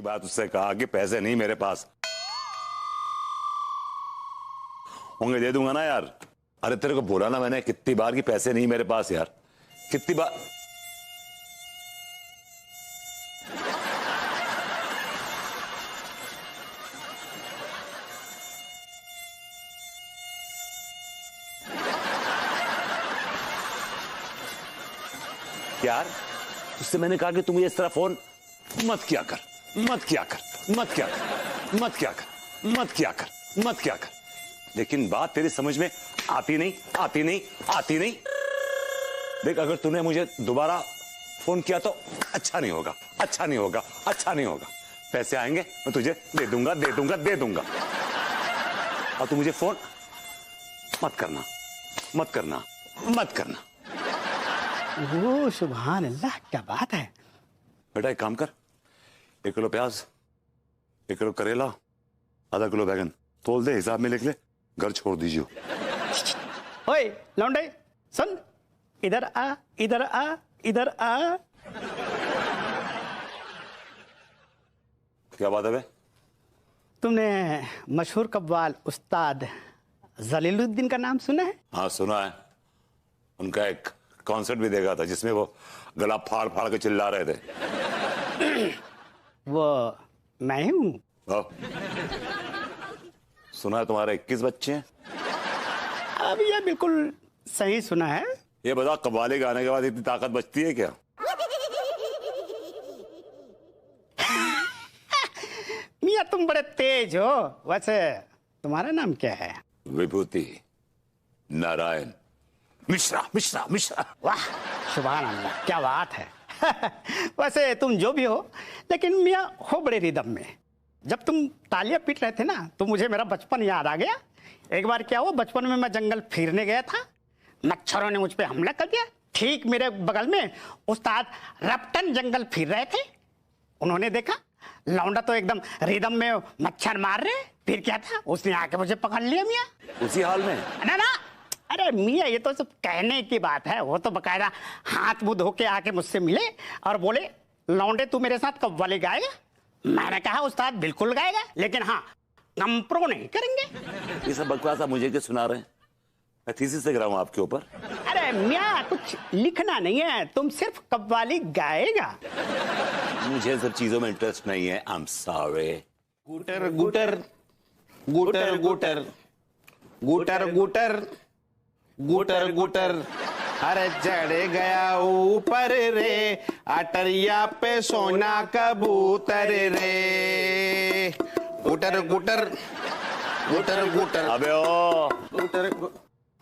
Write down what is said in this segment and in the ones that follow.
बात उससे कहा कि पैसे नहीं मेरे पास होंगे, दे दूंगा ना यार। अरे तेरे को बोला ना मैंने कितनी बार कि पैसे नहीं मेरे पास यार, कितनी बार। यार उससे मैंने कहा कि तुम मुझे इस तरह फोन मत किया कर, मत किया कर, मत किया कर, मत किया कर, मत किया कर, मत किया कर, लेकिन बात तेरी समझ में आती नहीं, आती नहीं, आती नहीं। देख अगर तूने मुझे दोबारा फोन किया तो अच्छा नहीं होगा, अच्छा नहीं होगा, अच्छा नहीं होगा। पैसे आएंगे मैं तुझे दे दूंगा, दे दूंगा, दे दूंगा, और तू मुझे फोन मत करना, मत करना, मत करना। ओह सुभान अल्लाह, क्या बात है। बेटा एक काम कर, 1 किलो प्याज, 1 किलो करेला, आधा किलो बैगन तोल दे, हिसाब में लिख ले, घर छोड़ दीजिए। ओए लौंडे सुन, इधर आ, इधर आ, इधर आ। क्या बात है बे? तुमने मशहूर कव्वाल उस्ताद जलीलुद्दीन का नाम सुना है? हाँ सुना है, उनका एक कॉन्सर्ट भी देखा था जिसमें वो गला फाड़ फाड़ के चिल्ला रहे थे। वो मैं ही हूँ। सुना है तुम्हारे 21 बच्चे हैं। अब ये बिल्कुल सही सुना है। ये बता कव्वाली गाने के बाद इतनी ताकत बचती है क्या? मियाँ तुम बड़े तेज हो। वैसे तुम्हारा नाम क्या है? विभूति नारायण मिश्रा, मिश्रा, मिश्रा। वाह सुभान अल्लाह, क्या बात है। वैसे तुम जो भी हो, लेकिन मियाँ हो बड़े रिदम में। जब तुम तालियां पीट रहे थे ना तो मुझे मेरा बचपन याद आ गया। एक बार क्या हुआ, बचपन में मैं जंगल फिरने गया था, मच्छरों ने मुझ पे हमला कर दिया। ठीक मेरे बगल में उस्ताद रपटन जंगल फिर रहे थे। उन्होंने देखा लौंडा तो एकदम रिदम में मच्छर मार रहे, फिर क्या था, उसने आके मुझे पकड़ लिया मियाँ। उसी हाल में? ना ना, अरे मियाँ ये तो सब कहने की बात है, वो तो बकायदा हाथ मुंह धो के आके मुझसे मिले और बोले लौंडे तू मेरे साथ कव्वाली गाएगा? मैंने कहा उस्ताद बिल्कुल गाएगा, लेकिन हाँ कंप्रो नहीं करेंगे। ये सब बकवास आप मुझे क्यों सुना रहे हैं? मैं थीसिस से कराऊं आपके ऊपर? अरे मियाँ कुछ लिखना नहीं है, तुम सिर्फ कव्वाली गाएगा। मुझे सब चीजों में इंटरेस्ट नहीं है, आई एम सॉरी। गुटर गुटर गुटर गुटर गुटर गुटर गुटर गुटर, अरे चढ़ गया ऊपर रे, अटरिया पे सोना कबूतर रे। गुटर गुटर गुटर गुटर। अबे ओ गुटर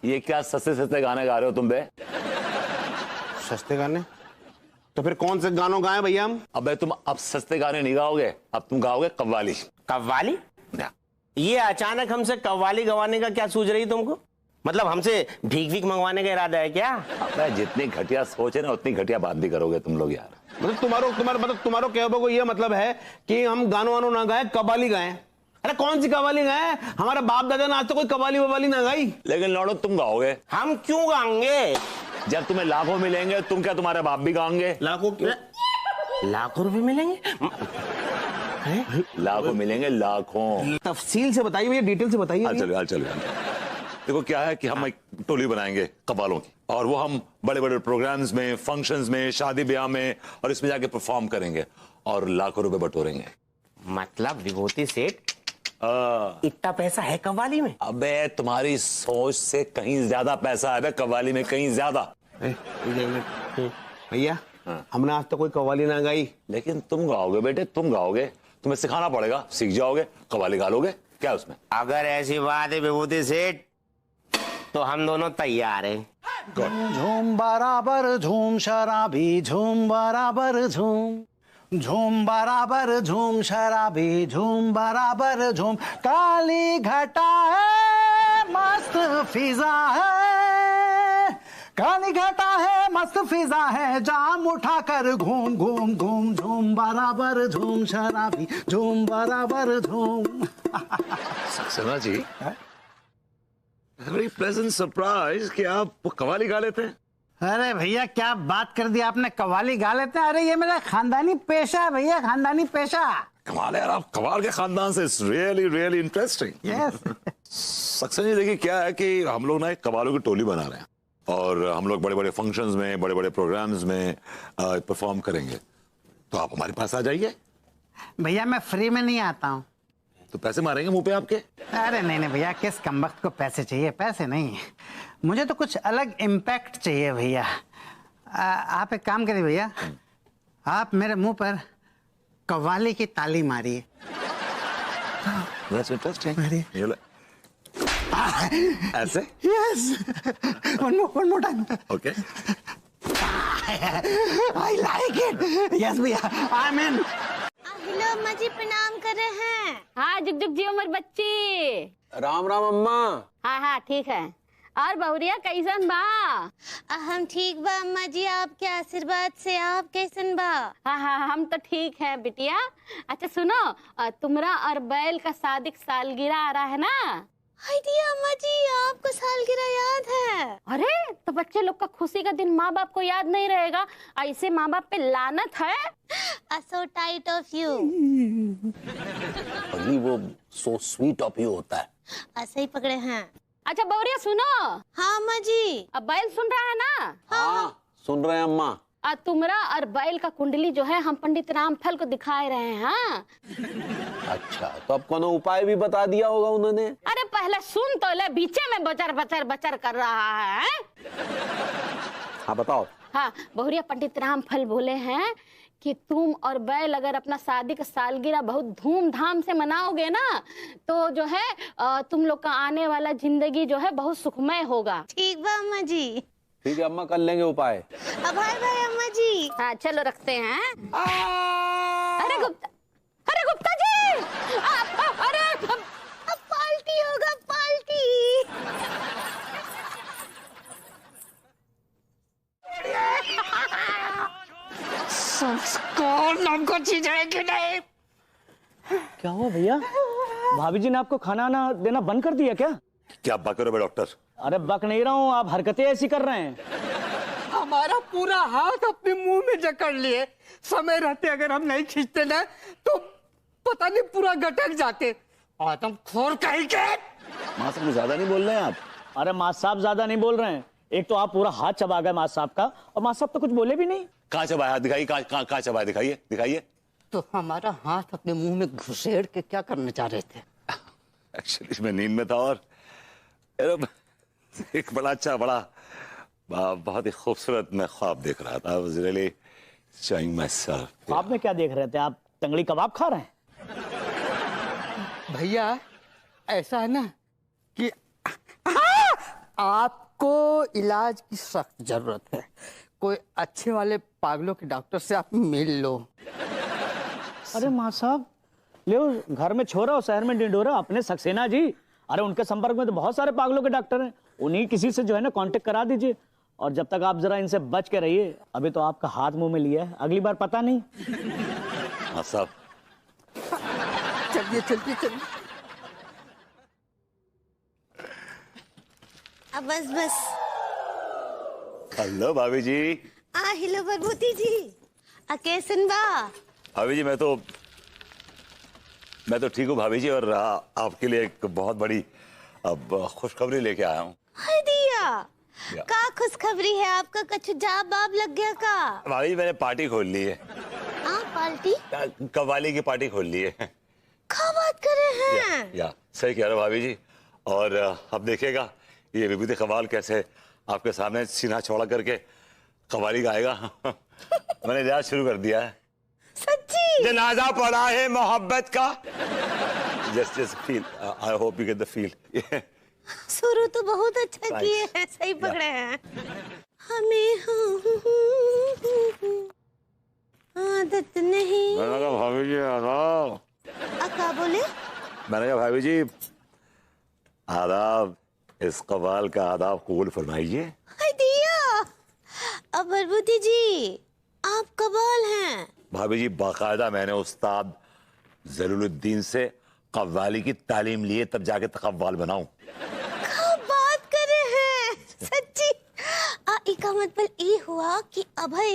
ये क्या सस्ते सस्ते गाने गा रहे हो तुम बे? सस्ते गाने? तो फिर कौन से गानों गाए भैया हम? अबे तुम अब सस्ते गाने नहीं गाओगे, अब तुम गाओगे कव्वाली। कव्वाली? ये अचानक हमसे कव्वाली गवाने का क्या सूझ रही तुमको? मतलब हमसे भीख भीख मंगवाने का इरादा है क्या? अबे जितनी घटिया सोच है ना उतनी घटिया बात भी करोगे तुम लोग यार। मतलब तुम्हारो कहने को ये मतलब है कि हम गानों वानों ना गाए, कव्वाली गाए? अरे कौन सी कव्वाली गाए? हमारा बाप दादा ने आज तो कोई कव्वाली ववाली ना गाई। लेकिन लौड़ो तुम गाओगे। हम क्यों गाएंगे? जब तुम्हें लाखों मिलेंगे तुम क्या तुम्हारे बाप भी गाएंगे? लाखों रुपए मिलेंगे? लाखों मिलेंगे, लाखों। तफसील से बताइए भैया, डिटेल से बताइए। चलो देखो क्या है कि हम एक टोली बनाएंगे कव्वालों की, और वो हम बड़े बड़े प्रोग्राम्स में, फंक्शंस में, शादी ब्याह में, और इसमें जाके परफॉर्म करेंगे और लाखों रुपए बटोरेंगे। मतलब विभूति सेठ इतना पैसा है कव्वाली में? अबे तुम्हारी सोच से कहीं ज्यादा पैसा है कव्वाली में, कहीं ज्यादा। भैया हमने आज तक कोई कव्वाली ना गाई। लेकिन तुम गाओगे बेटे, तुम गाओगे, तुम्हें सिखाना पड़ेगा, सीख जाओगे, कव्वाली गा लोगे, क्या उसमें? अगर ऐसी बात है विभूति सेठ तो हम दोनों तैयार हैं। झूम बराबर झूम शराबी, झूम बराबर झूम, झूम बराबर झूम शराबी, झूम बराबर झूम। काली घटा है मस्त फिजा है, काली घटा है मस्त फिजा है, जाम उठाकर घूम घूम घूम, झूम बराबर झूम शराबी, झूम बराबर झूम। Saxena ji, very pleasant surprise कि आप कव्वाली गा लेते हैं। अरे भैया क्या बात कर दी आपने, कव्वाली गा लेते हैं। अरे ये मेरा खानदानी पेशा है भैया, खानदानी पेशा। कमाल है यार, आप कमाल के खानदान से, it's really really interesting. Yes. Success जी देखिए क्या है कि हम लोग ना एक कबालों की टोली बना रहे हैं और हम लोग बड़े बड़े फंक्शंस में, बड़े बड़े प्रोग्राम्स में परफॉर्म करेंगे, तो आप हमारे पास आ जाइए। भैया मैं फ्री में नहीं आता हूँ। तो पैसे मारेंगे मुंह पे आपके। अरे नहीं नहीं भैया, किस कमबख्त को पैसे चाहिए, पैसे नहीं, मुझे तो कुछ अलग इम्पैक्ट चाहिए भैया। आप एक काम करिए भैया, आप मेरे मुंह पर कव्वाली की ताली मारिए। That's interesting. ये ले। ऐसे? Yes, one more time. Okay. I like it. Yes भैया, आई मीन। हेलो अम्मा जी, प्रणाम कर रहे हैं। हाँ, जुग जुग जियो मेरी बच्ची। राम राम अम्मा। हाँ हाँ ठीक है। और बहुरिया कैसन बा? हम ठीक बा अम्मा जी, आपके आशीर्वाद से। आप कैसन बा? हाँ हाँ हम तो ठीक है बिटिया। अच्छा सुनो, तुम्हारा और बैल का शादी का सालगिरह आ रहा है ना? हाय दिया अम्मा जी, आपको सालगिरह याद है? अरे तो बच्चे लोग का खुशी का दिन माँ बाप को याद नहीं रहेगा, ऐसे माँ बाप पे लानत है। सो टाइट ऑफ यू। अभी वो सो स्वीट ऑफ यू होता है। ऐसे ही पकड़े हैं। अच्छा बहुरिया सुनो। हाँ अम्मा जी। अब बैल सुन रहा है ना? हाँ सुन रहे हैं अम्मा। तुम्हारा और बैल का कुंडली जो है हम पंडित रामफल को दिखाए रहे हैं। हाँ? अच्छा, तो अब कोनो उपाय भी बता दिया होगा उन्होंने? अरे पहले सुन तो ले, बीचे में बचर बचर बचर कर रहा है। हाँ बताओ। हाँ बहुरिया, पंडित रामफल बोले हैं कि तुम और बैल अगर अपना शादी का सालगिरह बहुत धूमधाम से मनाओगे ना, तो जो है तुम लोग का आने वाला जिंदगी जो है बहुत सुखमय होगा। ठीक बा अम्मा जी। ठीक है अम्मा, कर लेंगे उपाय। अब बाय बाय अम्मा जी। हाँ चलो रखते हैं। अरे गुप्ता जी, अरे अब पार्टी होगा, पार्टी। कौन हमको चीज है कि नहीं? क्या हुआ भैया? भाभी जी ने आपको खाना ना देना बंद कर दिया क्या? क्या बात करो डॉक्टर? अरे बक नहीं रहा हूँ, आप हरकतें ऐसी कर रहे हैं। हमारा पूरा हाथ अपने मुंह में जकड़ लिए, समय रहते अगर हम नहीं खींचते ना तो पता नहीं पूरा गटक जाते। आदम खोर कहीं के। माँ साहब ज्यादा नहीं बोल रहे हैं आप? अरे माँ साहब ज्यादा नहीं बोल रहे हैं, एक तो आप पूरा हाथ चबा गए माँ साहब का, और माँ साहब तो कुछ बोले भी नहीं। कहाँ चबाया? दिखाइए, कहाँ चबाया? दिखाइए दिखाइए। तो हमारा हाथ अपने मुंह में घुसेड़ के क्या करने जा रहे थे? एक्चुअली मैं नींद में था और एक बड़ा अच्छा, बहुत ही खूबसूरत मैं ख्वाब देख रहा था। I was really enjoying myself। आप में क्या देख रहे थे? आप तंगड़ी कबाब खा रहे हैं? भैया ऐसा है ना कि आपको इलाज की सख्त जरूरत है। कोई अच्छे वाले पागलों के डॉक्टर से आप मिल लो। अरे माँ साहब, ले घर में छोरा और शहर में डिंडोरा, अपने सक्सेना जी। अरे उनके संपर्क में तो बहुत सारे पागलों के डॉक्टर हैं, उन्हीं किसी से जो है ना कांटेक्ट करा दीजिए। और जब तक आप जरा इनसे बच के रहिए, अभी तो आपका हाथ मुंह में लिया है, अगली बार पता नहीं। हाँ साहब, चलिए चलिए चलिए। अब बस। हेलो भाभी जी। हेलो बरबूती जी। कैसन बा? भाभी जी मैं तो ठीक हूँ भाभी जी, और आपके लिए एक बहुत बड़ी अब खुशखबरी लेके आया हूँ। हाय दिया, का खुशखबरी है आपका? कछु जाब बाब लग गया का? भाभी जी मैंने पार्टी खोल ली है। पार्टी? कव्वाली की पार्टी खोल ली है। क्या बात कर रहे हैं? या सही कह रहे हो भाभी जी। और अब देखिएगा ये विभूति कव्वाल कैसे आपके सामने सीना चौड़ा करके कव्वाली गाएगा। मैंने रियाज शुरू कर दिया है। सच्ची? जनाजा पड़ा है मोहब्बत का। just feel, I hope you get the feel। शुरू तो बहुत अच्छा किए हैं, सही पकड़े हैं। हमें आदत नहीं। मैंने कहा भाभी जी आदाब। क्या बोले? मैंने कहा भाभी जी आदाब, इस कव्वाल का आदाब कबूल फरमाइए। दिया, अब बरबूती जी आप कव्वाल हैं? भाभी जी बाकायदा मैंने उस्ताद जलीलुद्दीन से कव्वाली की तालीम लिए, तब जाके कव्वाल बनाऊं। क्या बात कर रहे हैं? सच्ची? इका मतलब ये हुआ कि अभय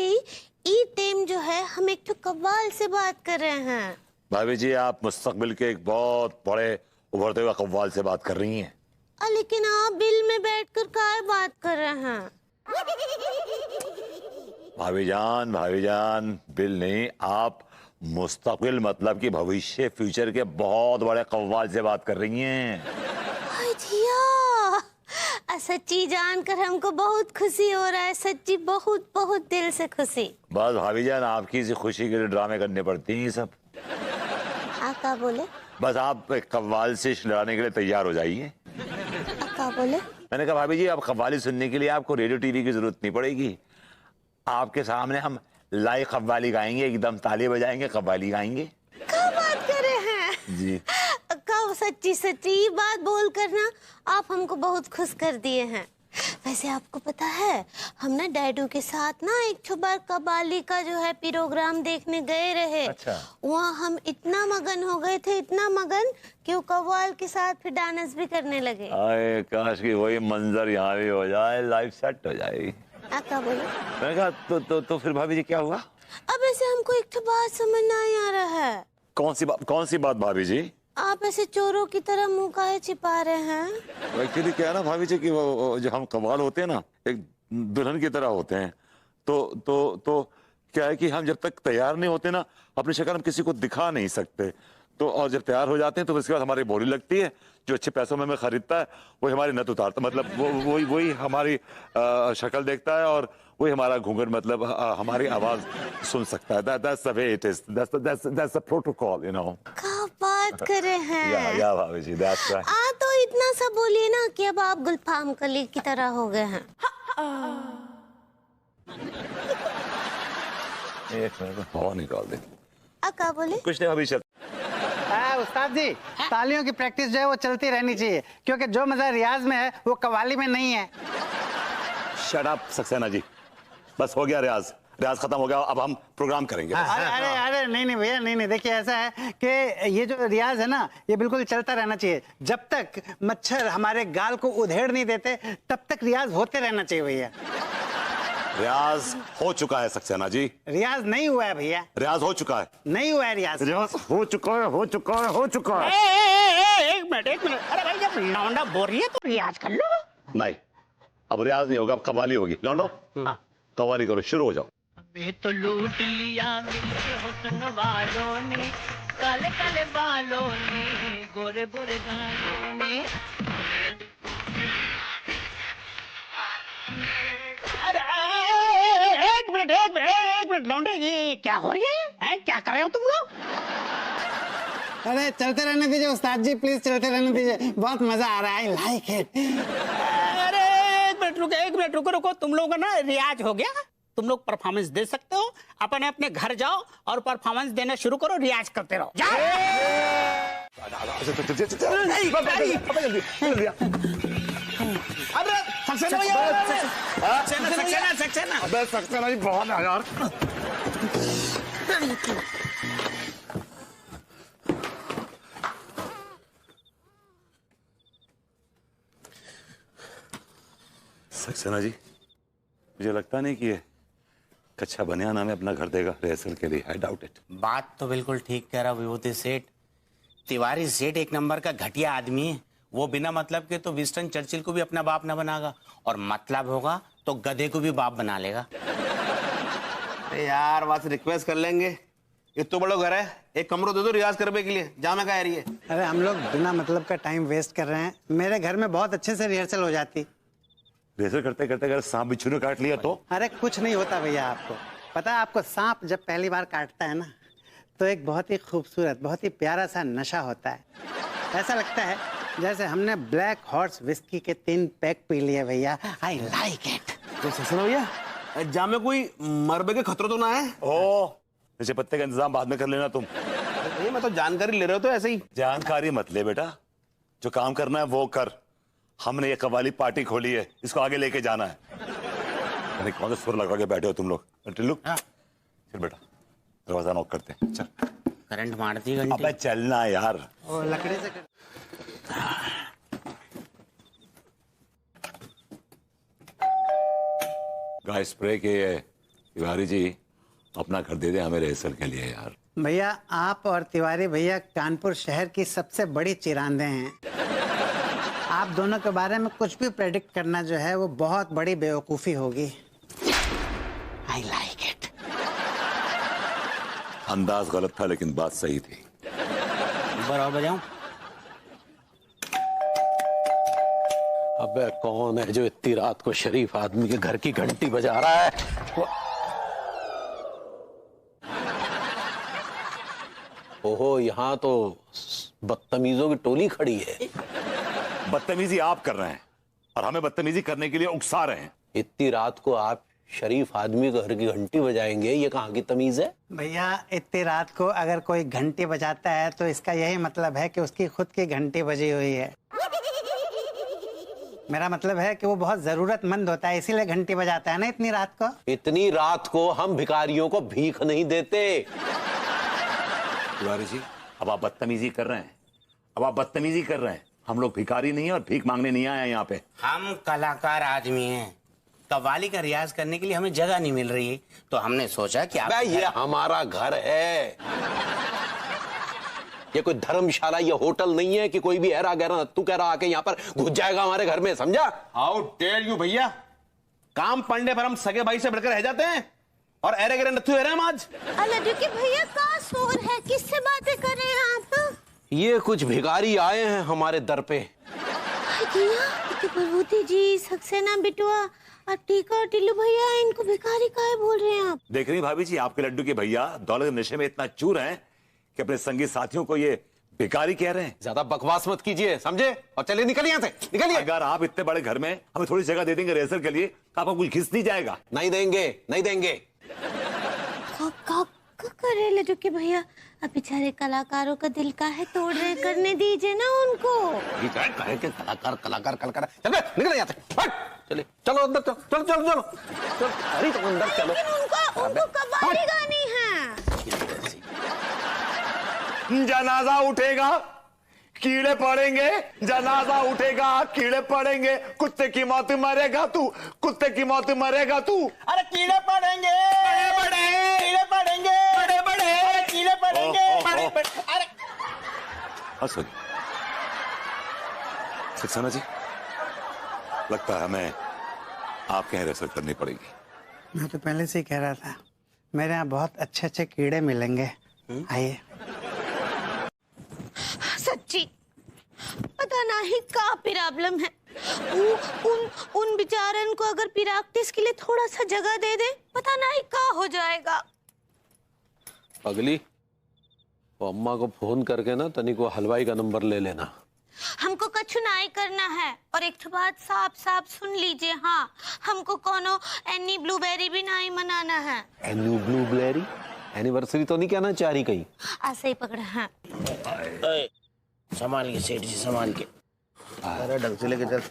ई टेम जो है हम एक तो कव्वाल से बात कर रहे हैं। भाभी जी, आप मुस्तकबिल के एक बहुत बड़े उभरते हुए कव्वाल से बात कर रही हैं। लेकिन आप बिल में बैठकर काय बात कर रहे हैं? भाभी जान, बिल नहीं, आप मुस्तकबिल मतलब कि भविष्य, फ्यूचर के बहुत बड़े कव्वाल से बात कर रही हैं। सच्ची जानकर हमको बहुत खुशी हो रहा है, सच्ची बहुत बहुत दिल से खुशी। बस भाभी जान, आपकी इसी खुशी के लिए ड्रामे करने पड़ते हैं ये सब। आका बोले? बस आप कव्वाल से लड़ाने के लिए तैयार हो जाइए। आका बोले? मैंने कहा भाभी जी, अब कव्वाली सुनने के लिए आपको रेडियो टीवी की जरूरत नहीं पड़ेगी। आपके सामने हम लाइव कव्वाली गाएंगे, एकदम ताली बजाएंगे, कव्वाली गाएंगे। क्या बात कर रहे हैं जी? कब सच्ची सच्ची बात बोल कर ना आप हमको बहुत खुश कर दिए हैं। वैसे आपको पता है हम ना डैडू के साथ ना एक बार कव्वाली का जो है प्रोग्राम देखने गए रहे। अच्छा। वहाँ हम इतना मगन हो गए थे, इतना मगन कि वो कव्वाल के साथ फिर डांस भी करने लगे। आए काश कि वही मंजर यहाँ भी हो जाए, लाइफ सेट हो जाएगी। आका बोले? मैंने कहा तो फिर भाभी जी क्या हुआ? अब ऐसे हमको एक बात समझ नहीं आ रहा है। कौन सी बात भाभी जी? आप ऐसे चोरों की तरह मुंह काहे छिपा रहे हैं? एक्चुअली क्या है ना भाभी जी कि वो जो हम कव्वाल होते हैं ना, एक दुल्हन की तरह होते हैं। तो क्या है कि हम जब तक तैयार नहीं होते ना, अपनी शक्ल हम किसी को दिखा नहीं सकते। तो और जब तैयार हो जाते हैं तो उसके बाद हमारी बोली लगती है। जो अच्छे पैसों में हमें खरीदता है वही हमारी नत उतारता, मतलब वही हमारी शक्ल देखता है और वही हमारा घूंघट, मतलब हमारी आवाज सुन सकता है। That's the way it is. That's the protocol, you know. क्या बात कर रहे हैं? या भाभी जी, that's right. तो इतना सा बोलिए ना कि अब आप गुलफाम कली की तरह हो गए हैं। एक मिनट, हवा निकाल दे। क्या बोले? कुछ नहीं भाभी, चल। उस्ताद जी, तालियों की प्रैक्टिस जो है वो चलती रहनी चाहिए, क्योंकि जो मजा रियाज में है वो कव्वाली में नहीं है। शट अप सक्सेना जी, बस हो गया रियाज खत्म हो गया, अब हम प्रोग्राम करेंगे। अरे नहीं भैया, नहीं, देखिए ऐसा है कि ये जो रियाज है ना, ये बिल्कुल चलता रहना चाहिए। जब तक मच्छर हमारे गाल को उधेड़ नहीं देते तब तक रियाज होते रहना चाहिए भैया। रियाज हो चुका है सक्सेना जी। रियाज नहीं हुआ है भैया। रियाज हो चुका है। नहीं हुआ है रियाज हो चुका है। एक मिनट। अरे भाई, जब लौंडा बोल रही है तो रियाज कर लो। नहीं, अब रियाज नहीं होगा, अब कव्वाली होगी। लौंडो, कव्वाली करो, शुरू हो जाओ। अबे तो लूट लिया मेरे हुस्न वालों ने, काले काले बालों ने, गोरे गोरे गालों ने। एक मिनट लौंडे, ये क्या हो रही है? क्या कर रहे हो तुम लोग? अरे चलते रहने दीजिए उस्ताद जी, प्लीज चलते रहने दीजिए, बहुत मजा आ रहा है, लाइक इट। अरे एक मिनट रुको, तुम लोगों का ना रियाज हो गया, तुम लोग परफॉर्मेंस दे सकते हो। अपने घर जाओ और परफॉर्मेंस देना शुरू करो, रियाज करते रहो। जाओ। अरे सक्सेना सक्सेना जी, बहुत है यार। सक्सेना जी, मुझे लगता नहीं कि ये कच्चा बनियान हमें अपना घर देगा रिहर्सल के लिए। I doubt it. बात तो बिल्कुल ठीक कह रहा विभूति सेठ। तिवारी सेठ एक नंबर का घटिया आदमी है। वो बिना मतलब के तो विंस्टन चर्चिल को भी अपना बाप ना बनागा, और मतलब होगा तो गधे को भी बाप बना लेगा। अरे यार, बस रिक्वेस्ट कर लेंगे, ये तो बड़ा घर है, एक कमरा दे दो रियाज करने के लिए। जहाँ मैं कह रही है। अरे हम लोग बिना मतलब का टाइम वेस्ट कर रहे हैं, मेरे घर में बहुत अच्छे से रिहर्सल हो जाती। रिहर्सल करते करते अगर सांप बिच्छू ने काट लिया तो? अरे कुछ नहीं होता भैया। आपको पता है, आपको सांप जब पहली बार काटता है ना, तो एक बहुत ही खूबसूरत, बहुत ही प्यारा सा नशा होता है। ऐसा लगता है जैसे हमने ब्लैक हॉर्स विस्की के 3 पैक पी लिए भैया। आई लाइक इट। तो सक्सेना भैया, जहाँ में कोई मरबे के खतरा तो ना है? ओ, नशे पत्ते का इंतजाम बाद में कर लेना तुम। नहीं, मैं तो जानकारी ले रहे हो तो ऐसे ही। जानकारी मत ले बेटा, जो काम करना है वो कर। हमने ये कव्वाली पार्टी खोली है, इसको आगे लेके जाना है। मैंने कहा सुर लगा के बैठे हो तुम लोग। टिल्लू, चल बेटा, दरवाजा नॉक करते हैं। चल। करंट मारती घंटी। अबे चलना यार। ओ, लकड़ी से कर... गाय स्प्रे के तिवारी जी अपना घर दे दे हमें रिहर्सल के लिए यार। भैया आप और तिवारी भैया कानपुर शहर की सबसे बड़ी चिरांदे हैं। आप दोनों के बारे में कुछ भी प्रेडिक्ट करना जो है वो बहुत बड़ी बेवकूफ़ी होगी। आई लाइक इट। अंदाज गलत था लेकिन बात सही थी। बराबर बजाऊं? अबे कौन है जो इतनी रात को शरीफ आदमी के घर की घंटी बजा रहा है? ओहो, यहाँ तो बदतमीजों की टोली खड़ी है। बदतमीजी आप कर रहे हैं और हमें बदतमीजी करने के लिए उकसा रहे हैं। इतनी रात को आप शरीफ आदमी के घर की घंटी बजाएंगे, ये कहाँ की तमीज है? भैया इतनी रात को अगर कोई घंटी बजाता है तो इसका यही मतलब है कि उसकी खुद की घंटी बजी हुई है। मेरा मतलब है कि वो बहुत जरूरतमंद होता है, इसीलिए घंटी बजाता है ना इतनी रात को। इतनी रात को हम भिखारियों को भीख नहीं देते। तिवारी जी अब आप बदतमीजी कर रहे हैं, अब आप बदतमीजी कर रहे हैं। हम लोग भिखारी नहीं है और भीख मांगने नहीं आए हैं यहाँ पे। हम कलाकार आदमी हैं, कव्वाली का रियाज करने के लिए हमें जगह नहीं मिल रही है, तो हमने सोचा कि आप ये हमारा घर है, ये कोई धर्मशाला या होटल नहीं है कि कोई भी ऐरा गहरा तू कह रहा आके यहाँ पर घुस जाएगा हमारे घर में, समझा? हाउ डेयर यू भैया, काम पड़ने पर हम सगे भाई से बढ़कर रह जाते हैं और ऐरे गहरे नथु हम आज। लड्डू के भैया का शोर है, किससे बातें कर रहे हैं आप? ये कुछ भिखारी आए हैं हमारे दर पे। प्रभूति जी, सक्सेना बिटुआ और टीका और टिल्लू भैया, इनको भिखारी काहे बोल रहे हैं आप? देख रही भाभी जी, आपके लड्डू के भैया दौलत के नशे में इतना चूर हैं कि अपने संगी साथियों को ये भिखारी कह रहे हैं। ज्यादा बकवास मत कीजिए, समझे? और चलिए निकलिए यहाँ से, निकलिए। अगर आप इतने बड़े घर में हमें थोड़ी जगह दे देंगे रिहर्सल के लिए तो आपको कुछ घिस नहीं जाएगा। नहीं देंगे, नहीं देंगे। करे लड्डू के भैया, अब बेचारे कलाकारों का दिल का है तोड़ रहे, करने दीजिए ना उनको। कलाकार कलाकार कलाकार, चल निकल यहाँ से, चलिए चलो अंदर, चलो चलो चलो चलो, अरे तो अंदर चलो। उनको कव्वाली गानी है। जनाजा उठेगा कीड़े पड़ेंगे, जनाजा उठेगा कीड़े पड़ेंगे, कुत्ते की मौत मरेगा तू, कुत्ते की मौत मरेगा तू। अरे कीड़े पड़ेंगे बड़े बड़े, कीड़े पड़ेंगे बड़े बड़े, कीड़े पड़ेंगे बड़े बड़े। अरे सक्सेना जी, लगता है हमें आपके यहाँ रिहर्सल करनी पड़ेगी। मैं तो पहले से ही कह रहा था, मेरे यहाँ बहुत अच्छे अच्छे कीड़े मिलेंगे, आइए। सच्ची पता नहीं क्या प्रॉब्लम है। उन बेचारन को अगर प्रैक्टिस के लिए थोड़ा सा जगह दे दे, पता नहीं क्या हो जाएगा। अगली वो अम्मा को फोन करके ना तनी को हलवाई का नंबर ले लेना। हमको कछु नहीं करना है, और एक तो बात साफ साफ सुन लीजिए, हाँ, हमको कोनो एनी ब्लूबेरी भी नहीं मनाना है। एनी ब्लूबेरी एनिवर्सरी तो नहीं कहना चाह रही कहीं? ऐसे ही पकड़ा है। संभाल के सेठ जी, संभाल के। अरे ढंग से लेके चल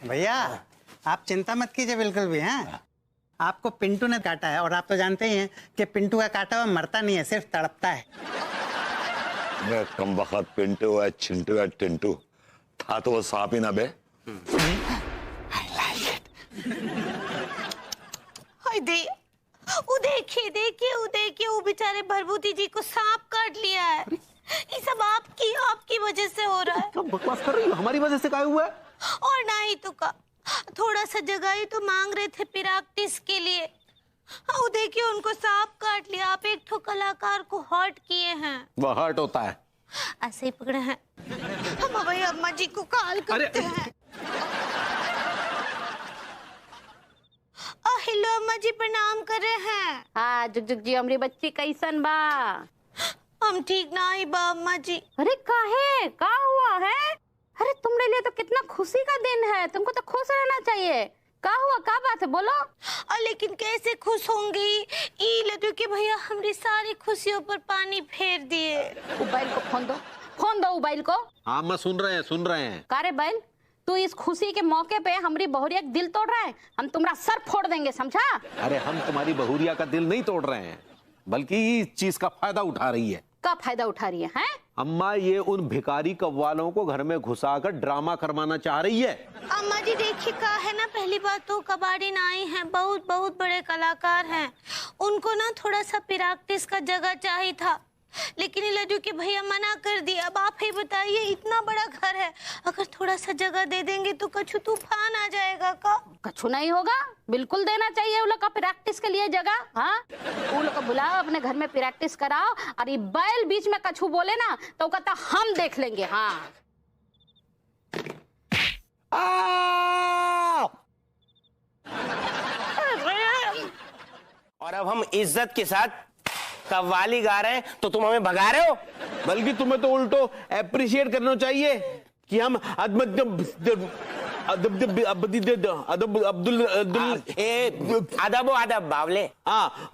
भैया, आप चिंता मत कीजिए बिल्कुल भी। हैं, आपको पिंटू ने काटा है और आप तो जानते ही हैं कि पिंटू का काटा हुआ मरता नहीं है, सिर्फ तड़पता है। मैं कम वक्त पिंटू है, छिंटू है, टिंटू था तो वो सांप ही ना बे। देखिए वो बेचारे भरभूति जी को सांप काट लिया है। ये सब आपकी वजह से हो रहा है। क्या बकवास कर रही हो? हमारी वजह से क्या हुआ है? और नहीं तो का, थोड़ा सा जगह ही तो मांग रहे थे प्रैक्टिस के लिए। वो देखिए उनको सांप काट लिया। आप एक ठो कलाकार को हर्ट किए हैं। वो हर्ट होता है, ऐसे ही पकड़े हैं। हम भाई अम्मा जी को कॉल करते हैं। हेलो अम्मा जी, प्रणाम कर रहे हैं। हाँ, जुग जुग जी, हमरी बच्ची कैसन बा? हम ठीक ना ही बा अम्मा जी। अरे काहे, का हुआ है? अरे तुम्हारे लिए तो कितना खुशी का दिन है, तुमको तो खुश रहना चाहिए। का हुआ, का बात है, बोलो। लेकिन कैसे खुश होंगी? ई लड्डू के भैया हमारी सारी खुशियों पर पानी फेर दिए। मोबाइल को फोन दो, फोन दो मोबाइल को। हाँ मैं सुन रहे हैं। का रे बैल, तू इस खुशी के मौके पे हमारी बहुरिया का दिल तोड़ रहा है। हम तुम्हारा सर फोड़ देंगे, समझा? अरे हम तुम्हारी बहुरिया का दिल नहीं तोड़ रहे हैं, बल्कि इस चीज का फायदा उठा रही है। का फायदा उठा रही है? अम्मा ये उन भिखारी कव्वालों को घर में घुसाकर ड्रामा करवाना चाह रही है। अम्मा जी देखिए का है ना, पहली बात तो कबाड़ी नाई हैं, बहुत बहुत बड़े कलाकार हैं, उनको ना थोड़ा सा प्रैक्टिस का जगह चाहिए था, लेकिन लड्डू के भैया मना कर दिया। अब आप ही बताइए, इतना बड़ा घर है, अगर थोड़ा सा जगह दे देंगे तो कछु तूफान आ जाएगा का? कछु नहीं होगा, बिल्कुल देना चाहिए उन लोग का प्रैक्टिस के लिए जगह। हाँ, उन लोग को बुलाओ, अपने घर में प्रैक्टिस कराओ, और ये बैल बीच में कछु बोले ना तो कहता हम देख लेंगे। हाँ और अब हम इज्जत के साथ कव्वाली गा रहे हैं तो तुम हमें भगा रहे हो। बल्कि तुम्हें तो उल्टो अप्रिशिएट करना चाहिए कि हम अदब अदब बावले। हाँ,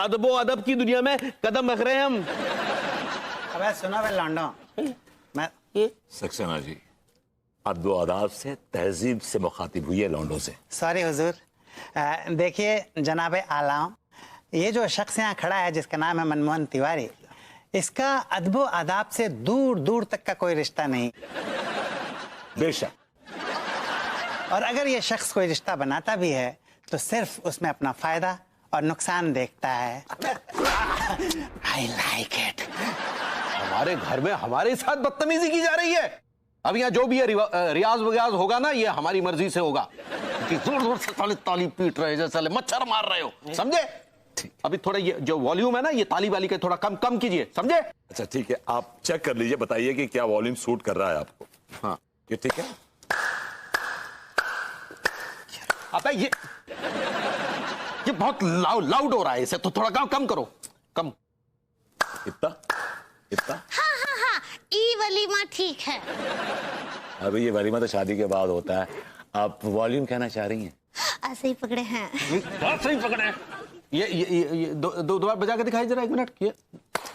अदबो अदब की दुनिया में कदम रख रहे हैं हम। अबे सुनो बे लौंडो, मैं सक्सेना जी, अदब आदाब से, तहजीब से मुखातिब हुई है लौंडों से। सॉरी हुजूर। देखिए जनाब आलाम, ये जो शख्स यहाँ खड़ा है जिसका नाम है मनमोहन तिवारी, इसका अदबो आदाब से दूर दूर तक का कोई रिश्ता नहीं। बेशक। और अगर ये शख्स कोई रिश्ता बनाता भी है तो सिर्फ उसमें अपना फायदा और नुकसान देखता है। I like it। हमारे घर में हमारे साथ बदतमीजी की जा रही है। अब यहाँ जो भी है रियाज वगैज होगा ना, ये हमारी मर्जी से होगा। कि जोर जोर से ताली पीट रहे जैसे मच्छर मार रहे हो, समझे? अभी थोड़ा ये जो वॉल्यूम है ना, ये ताली वाली का थोड़ा कम कीजिए, समझे? अच्छा ठीक है, आप चेक कर लीजिए, बताइए कि क्या वॉल्यूम सूट कर रहा है आपको। हाँ ये ठीक है। अबे ये बहुत लाउड हो रहा है, इसे तो थोड़ा कम करो, कम। इतना इतना। हाँ हाँ हाँ, ई वलीमा ठीक है। अभी ये वलीमा तो शादी के बाद होता है, आप वॉल्यूम कहना चाह रही हैं? ऐसे ही पकड़े हैं। बहुत सही पकड़े हैं। ये दो बार बजा के दिखाई जरा, 1 मिनट। ये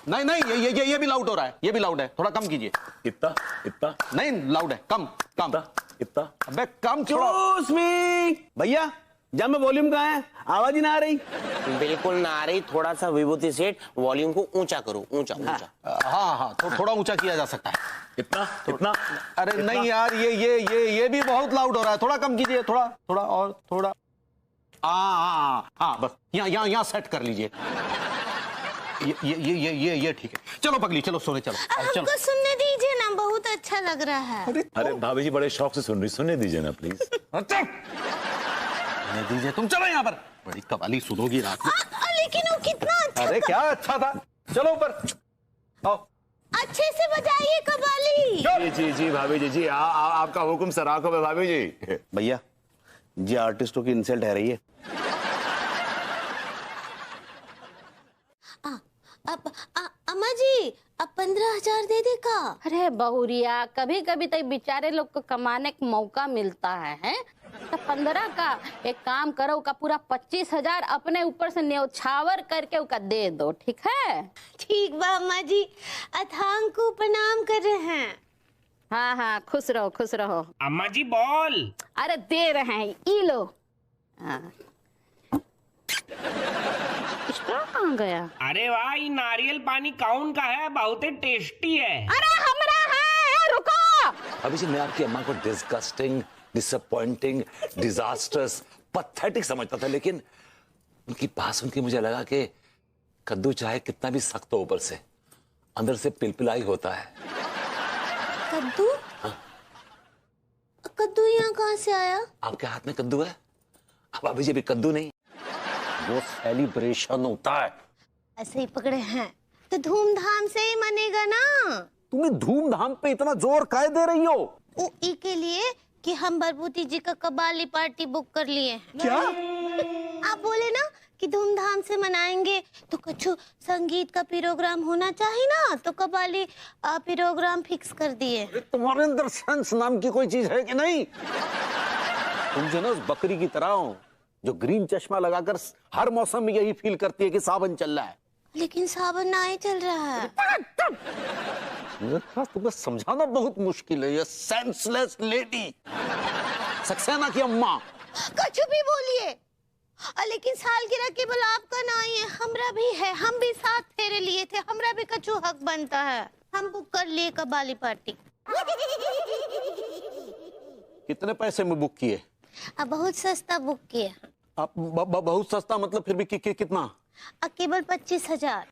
नहीं ये भी लाउड हो रहा है, ये भी लाउड है, थोड़ा कम कीजिए। इतना इतना नहीं, लाउड है, कम। इतना। अबे कम भैया, जब में वॉल्यूम कहाँ है? आवाज ही ना आ रही। बिल्कुल ना आ रही। थोड़ा सा विभूति सेठ वॉल्यूम को ऊंचा करो, ऊंचा। हाँ, थोड़ा ऊंचा किया जा सकता है। इतना। अरे नहीं यार, ये भी बहुत लाउड हो रहा है, थोड़ा कम कीजिए, थोड़ा और थोड़ा। हाँ, बस यहाँ सेट कर लीजिए। ये ठीक है। चलो पगली, चलो सोने, चलो। हमको सुनने दीजिए ना, बहुत अच्छा लग रहा है। अरे भाभी जी बड़े शौक से सुन रही, सुनने दीजिए ना प्लीज। दीजिए, तुम चलो यहाँ पर, बड़ी कवाली सुनोगी रात में। लेकिन वो कितना अच्छा। अरे क्या अच्छा था, चलो ऊपर आओ। अच्छे से बजाइए कव्वाली। जी भाभी जी, आपका हुक्म सर, आंखों में भाभी जी। भैया जी, आर्टिस्टों की इंसल्ट है रही है। अम्मा जी, अब 15,000 दे दे का। अरे बहुरिया, कभी कभी तो बेचारे लोग को कमाने का मौका मिलता है? तो 15 का एक काम करो, का पूरा 25,000 अपने ऊपर से न्यौछावर करके उका दे दो, ठीक है? ठीक बा अम्मा जी, अथांग को प्रणाम कर रहे हैं। हाँ, खुश रहो, खुश रहो। अम्मा जी बॉल। अरे दे रहे हैं, ई लो। हाँ। इसका कहाँ गया? अरे वाह, ये नारियल पानी कौन का है? बहुत ही टेस्टी है। अरे हमरा है, रुको। अभी जी मैं आपकी अम्मा को डिस्गस्टिंग, डिसअपॉइंटिंग, डिजास्टर्स, पैथेटिक समझता था, लेकिन उनकी बात सुन के मुझे लगा कि कद्दू चाहे कितना भी सख्त हो ऊपर से, अंदर से पिलपिलाई होता है। कद्दू? कद्दू यहाँ कहाँ से आया? आपके हाथ में कद्दू है? अब अभी जी भी कद्दू नहीं, वो सेलिब्रेशन होता है। ऐसे ही पकड़े हैं तो धूमधाम से ही मनेगा ना। तुम्हें धूमधाम पे इतना जोर काहे दे रही हो? ई के लिए कि हम बरबूती जी का कबाली पार्टी बुक कर लिए हैं। क्या? आप बोले ना कि धूमधाम से मनाएंगे, तो कुछ संगीत का प्रोग्राम होना चाहिए ना, तो कबाली प्रोग्राम फिक्स कर दिए। तुम्हारे अंदर सेंस नाम की कोई चीज है कि नहीं? तुम जो ना उस बकरी की तरह हो जो ग्रीन चश्मा लगाकर हर मौसम में यही फील करती है कि सावन चल रहा है। लेकिन सावन ना ही चल रहा है। तुम्हें समझाना बहुत मुश्किल है, ये सेंसलेस लेडी। सक्सेना की अम्मा। कुछ भी बोलिए, लेकिन सालगिरह केवल आपका नहीं है, हमरा भी है। हम भी साथ फेरे लिए थे, हमरा भी कछु हक बनता है। हम बुक कर लिए कबाली पार्टी। कितने पैसे में बुक किए? अब बहुत सस्ता बुक किए। आप बहुत सस्ता मतलब फिर भी कितना? केवल 25,000।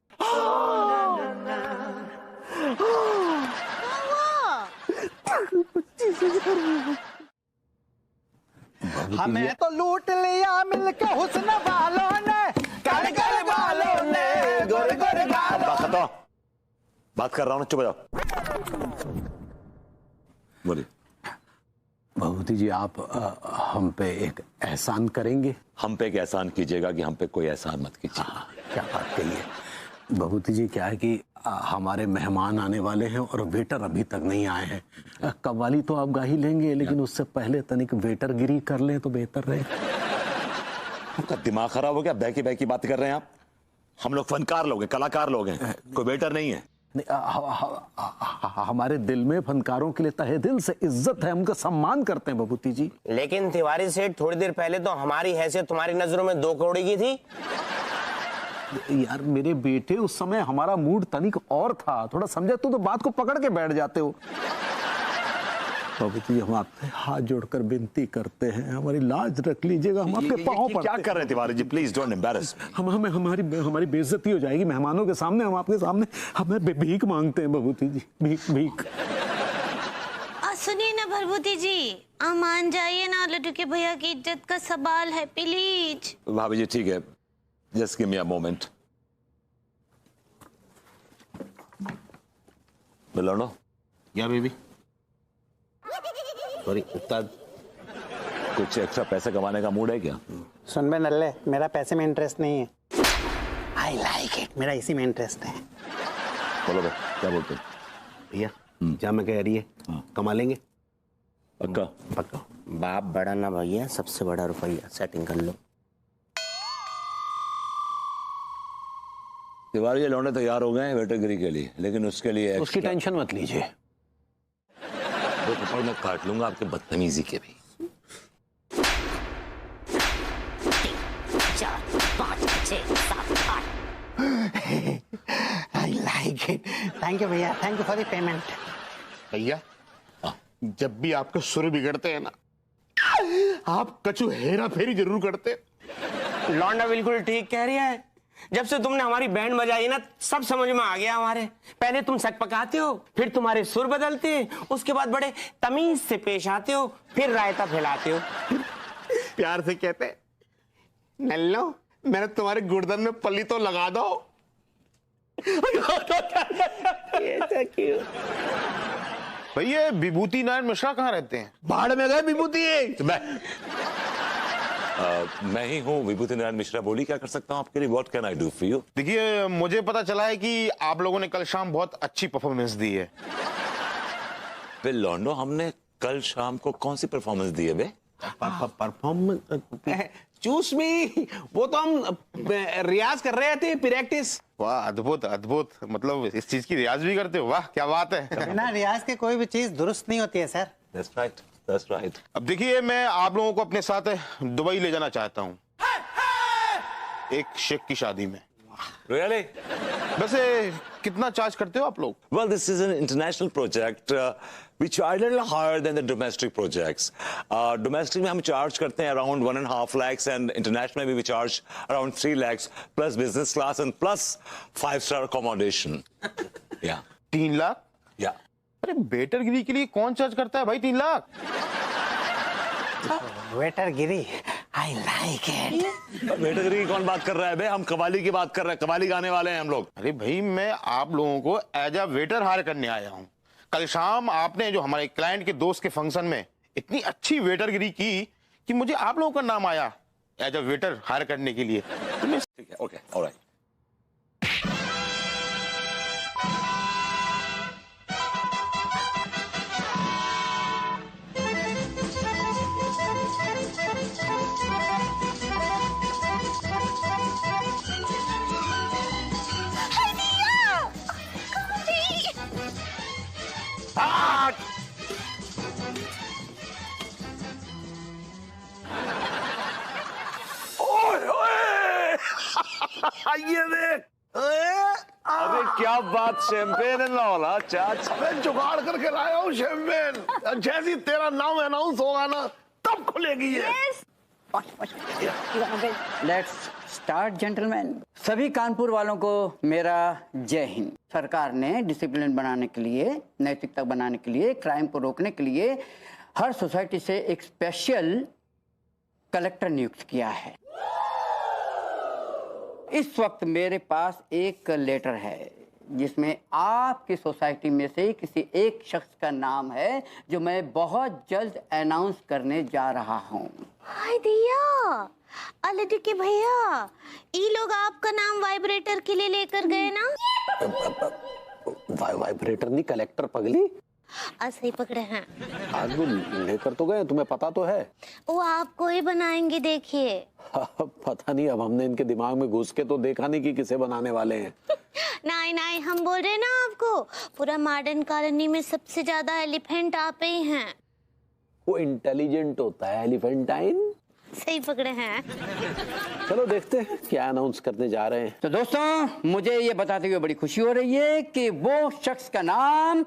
हमें तो लूट लिया मिलके हुस्न वालों ने, काले काले बालों ने, गोरे गोरे गालों। बात करता हूं, बात कर रहा हूं, चुप हो जाओ। बोलिए। भभूति जी, आप हम पे एक एहसान करेंगे? हम पे एक एहसान कीजिएगा कि हम पे कोई एहसान मत कीजिए। क्या बात कही है भभूति जी। क्या है कि हमारे मेहमान आने वाले हैं और वेटर अभी तक नहीं आए हैं। कव्वाली तो आप गा ही लेंगे, लेकिन उससे पहले तनिक वेटर गिरी कर लें तो बेहतर रहे। आपका दिमाग खराब हो गया? बहकी बहकी बात कर रहे हैं आप? हम लोग फनकार लोग हैं, कलाकार लोग हैं, कोई वेटर नहीं है। हमारे दिल में फनकारों के लिए तहे दिल से इज्जत है, उनका सम्मान करते हैं भभूति जी। लेकिन तिवारी सेठ, थोड़ी देर पहले तो हमारी हैसियत तुम्हारी नजरों में 2 करोड़ की थी। यार मेरे बेटे, उस समय हमारा मूड तनिक और था, थोड़ा समझे तो बात को पकड़ के बैठ जाते हो। भभूति जी, हम आपसे हाथ जोड़कर विनती करते हैं, हमारी लाज रख लीजिएगा, हम आपके पांव पड़ते हैं। क्या कर रहे हैं Tiwari ji? Please don't embarrass. हमारी बेइज्जती हो जाएगी मेहमानों के सामने, हम आपके सामने हमें भीख मांगते हैं भभूति जी, भीख। सुनिए ना भभूति जी, आप मान जाइए ना, लड्डू के भैया की इज्जत का सवाल है, प्लीज। भाभी जी ठीक है, just give me a moment. बिलोनो। Yeah baby. सॉरी उस्ताद, कुछ एक्स्ट्रा पैसे कमाने का मूड है क्या? सुन बे नल्ले, मेरा पैसे में इंटरेस्ट नहीं है। आई लाइक इट, मेरा इसी में इंटरेस्ट है। बोलो भाई, क्या बोलते हो? भैया क्या मैं कह रही है, कमा लेंगे? पक्का? पक्का। बाप बड़ा ना भैया, सबसे बड़ा रुपया, सेटिंग कर लो। तिवारी जी लौंडे तैयार हो गए हैं वेटरगिरी के लिए, लेकिन उसके लिए उसकी टेंशन मत लीजिए, दो थप्पड़ मैं काट लूंगा आपके बदतमीजी के भी। 4, 5, 6, 7, 8। I like it. Thank you भैया, thank you for the payment. भैया, जब भी आपके सुर बिगड़ते हैं ना, आप कछु हेरा फेरी जरूर करते। लौंडा बिल्कुल ठीक कह रही है। जब से तुमने हमारी बैंड बजाई ना, सब समझ में आ गया हमारे। पहले तुम सक पकाते हो, फिर तुम्हारे सुर बदलते हैं, उसके बाद बड़े तमीज से पेश आते हो, फिर रायता फैलाते हो। प्यार से कहते, नल्लो मैंने तुम्हारे गुर्दन में पल्ली तो लगा दो। भैया विभूति नारायण मिश्रा कहाँ रहते हैं? भाड़ में गए विभूति। मैं ही हूँ विभूति नारायण मिश्रा। बोली, क्या कर सकता हूँ आपके लिए? What can I do for you? देखिए, मुझे पता चला है कि आप लोगों ने कल शाम बहुत अच्छी परफॉर्मेंस दी है। बे लौंडो, हमने कल शाम को कौन सी परफॉर्मेंस दी है बे? परफॉर्मेंस चूस मी, वो तो हम रियाज कर रहे थे, प्रैक्टिस। वाह, अद्भुत अद्भुत, मतलब इस चीज की रियाज भी करते हो? वाह, क्या बात है। बिना रियाज के कोई भी चीज दुरुस्त नहीं होती है sir. That's right, that's right. अब देखिए, मैं आप लोगों को अपने साथ दुबई ले जाना चाहता हूँ, एक शेख की शादी में। Really? वैसे कितना चार्ज करते हो आप लोग? Well, this is an international project. We charge a little higher than the domestic projects. Domestic में हम charge करते हैं around 1.5 lakhs and international में we charge around 3 lakhs plus business class and plus 5-star accommodation. Yeah. 3 lakh? Yeah. अरे वेटरगिरी के लिए कौन charge करता है भाई 3 लाख? वेटरगिरी, आई लाइक इट। वेटरगिरी की कौन बात कर रहा है बे? हम कवाली की बात कर रहे हैं, कवाली गाने वाले हैं हम लोग। अरे भाई, मैं आप लोगों को एज अ वेटर हायर करने आया हूँ। कल शाम आपने जो हमारे क्लाइंट के दोस्त के फंक्शन में इतनी अच्छी वेटरगिरी की कि मुझे आप लोगों का नाम आया एज अ वेटर हायर करने के लिए। ठीक है, ओके, ऑलराइट। ये देख, अरे क्या बात, शैंपेन है ना चाच। मैं जुगाड़ करके लाया हूँ शैंपेन। जैसी तेरा नाम अनाउंस होगा ना तब खुलेगी ये। Let's start gentleman. सभी कानपुर वालों को मेरा जय हिंद। सरकार ने डिसिप्लिन बनाने के लिए, नैतिकता बनाने के लिए, क्राइम को रोकने के लिए हर सोसाइटी से एक स्पेशल कलेक्टर नियुक्त किया है। इस वक्त मेरे पास एक लेटर है जिसमें आपकी सोसाइटी में से किसी एक शख्स का नाम है जो मैं बहुत जल्द अनाउंस करने जा रहा हूँ। हाय दिया, अलडी के भैया, ये लोग आपका नाम वाइब्रेटर के लिए लेकर गए ना? वाइब्रेटर नहीं, कलेक्टर पगली। सही पकड़े हैं। आज वो लेकर तो गए, तुम्हें पता तो है। वो आपको ही बनाएंगे, देखिए। पता नहीं, अब हमने इनके दिमाग में घुस के तो देखा नहीं कि किसे बनाने वाले हैं। नहीं नहीं, हम बोल रहे हैं ना आपको, पूरा मॉडर्न कॉलोनी में सबसे ज्यादा एलिफेंट आप ही हैं। वो इंटेलिजेंट होता है, एलिफेंटाइन। सही पकड़े हैं। चलो देखते हैं क्या अनाउंस करने जा रहे हैं। तो दोस्तों, मुझे ये बताते हुए बड़ी खुशी हो रही है कि वो शख्स का नाम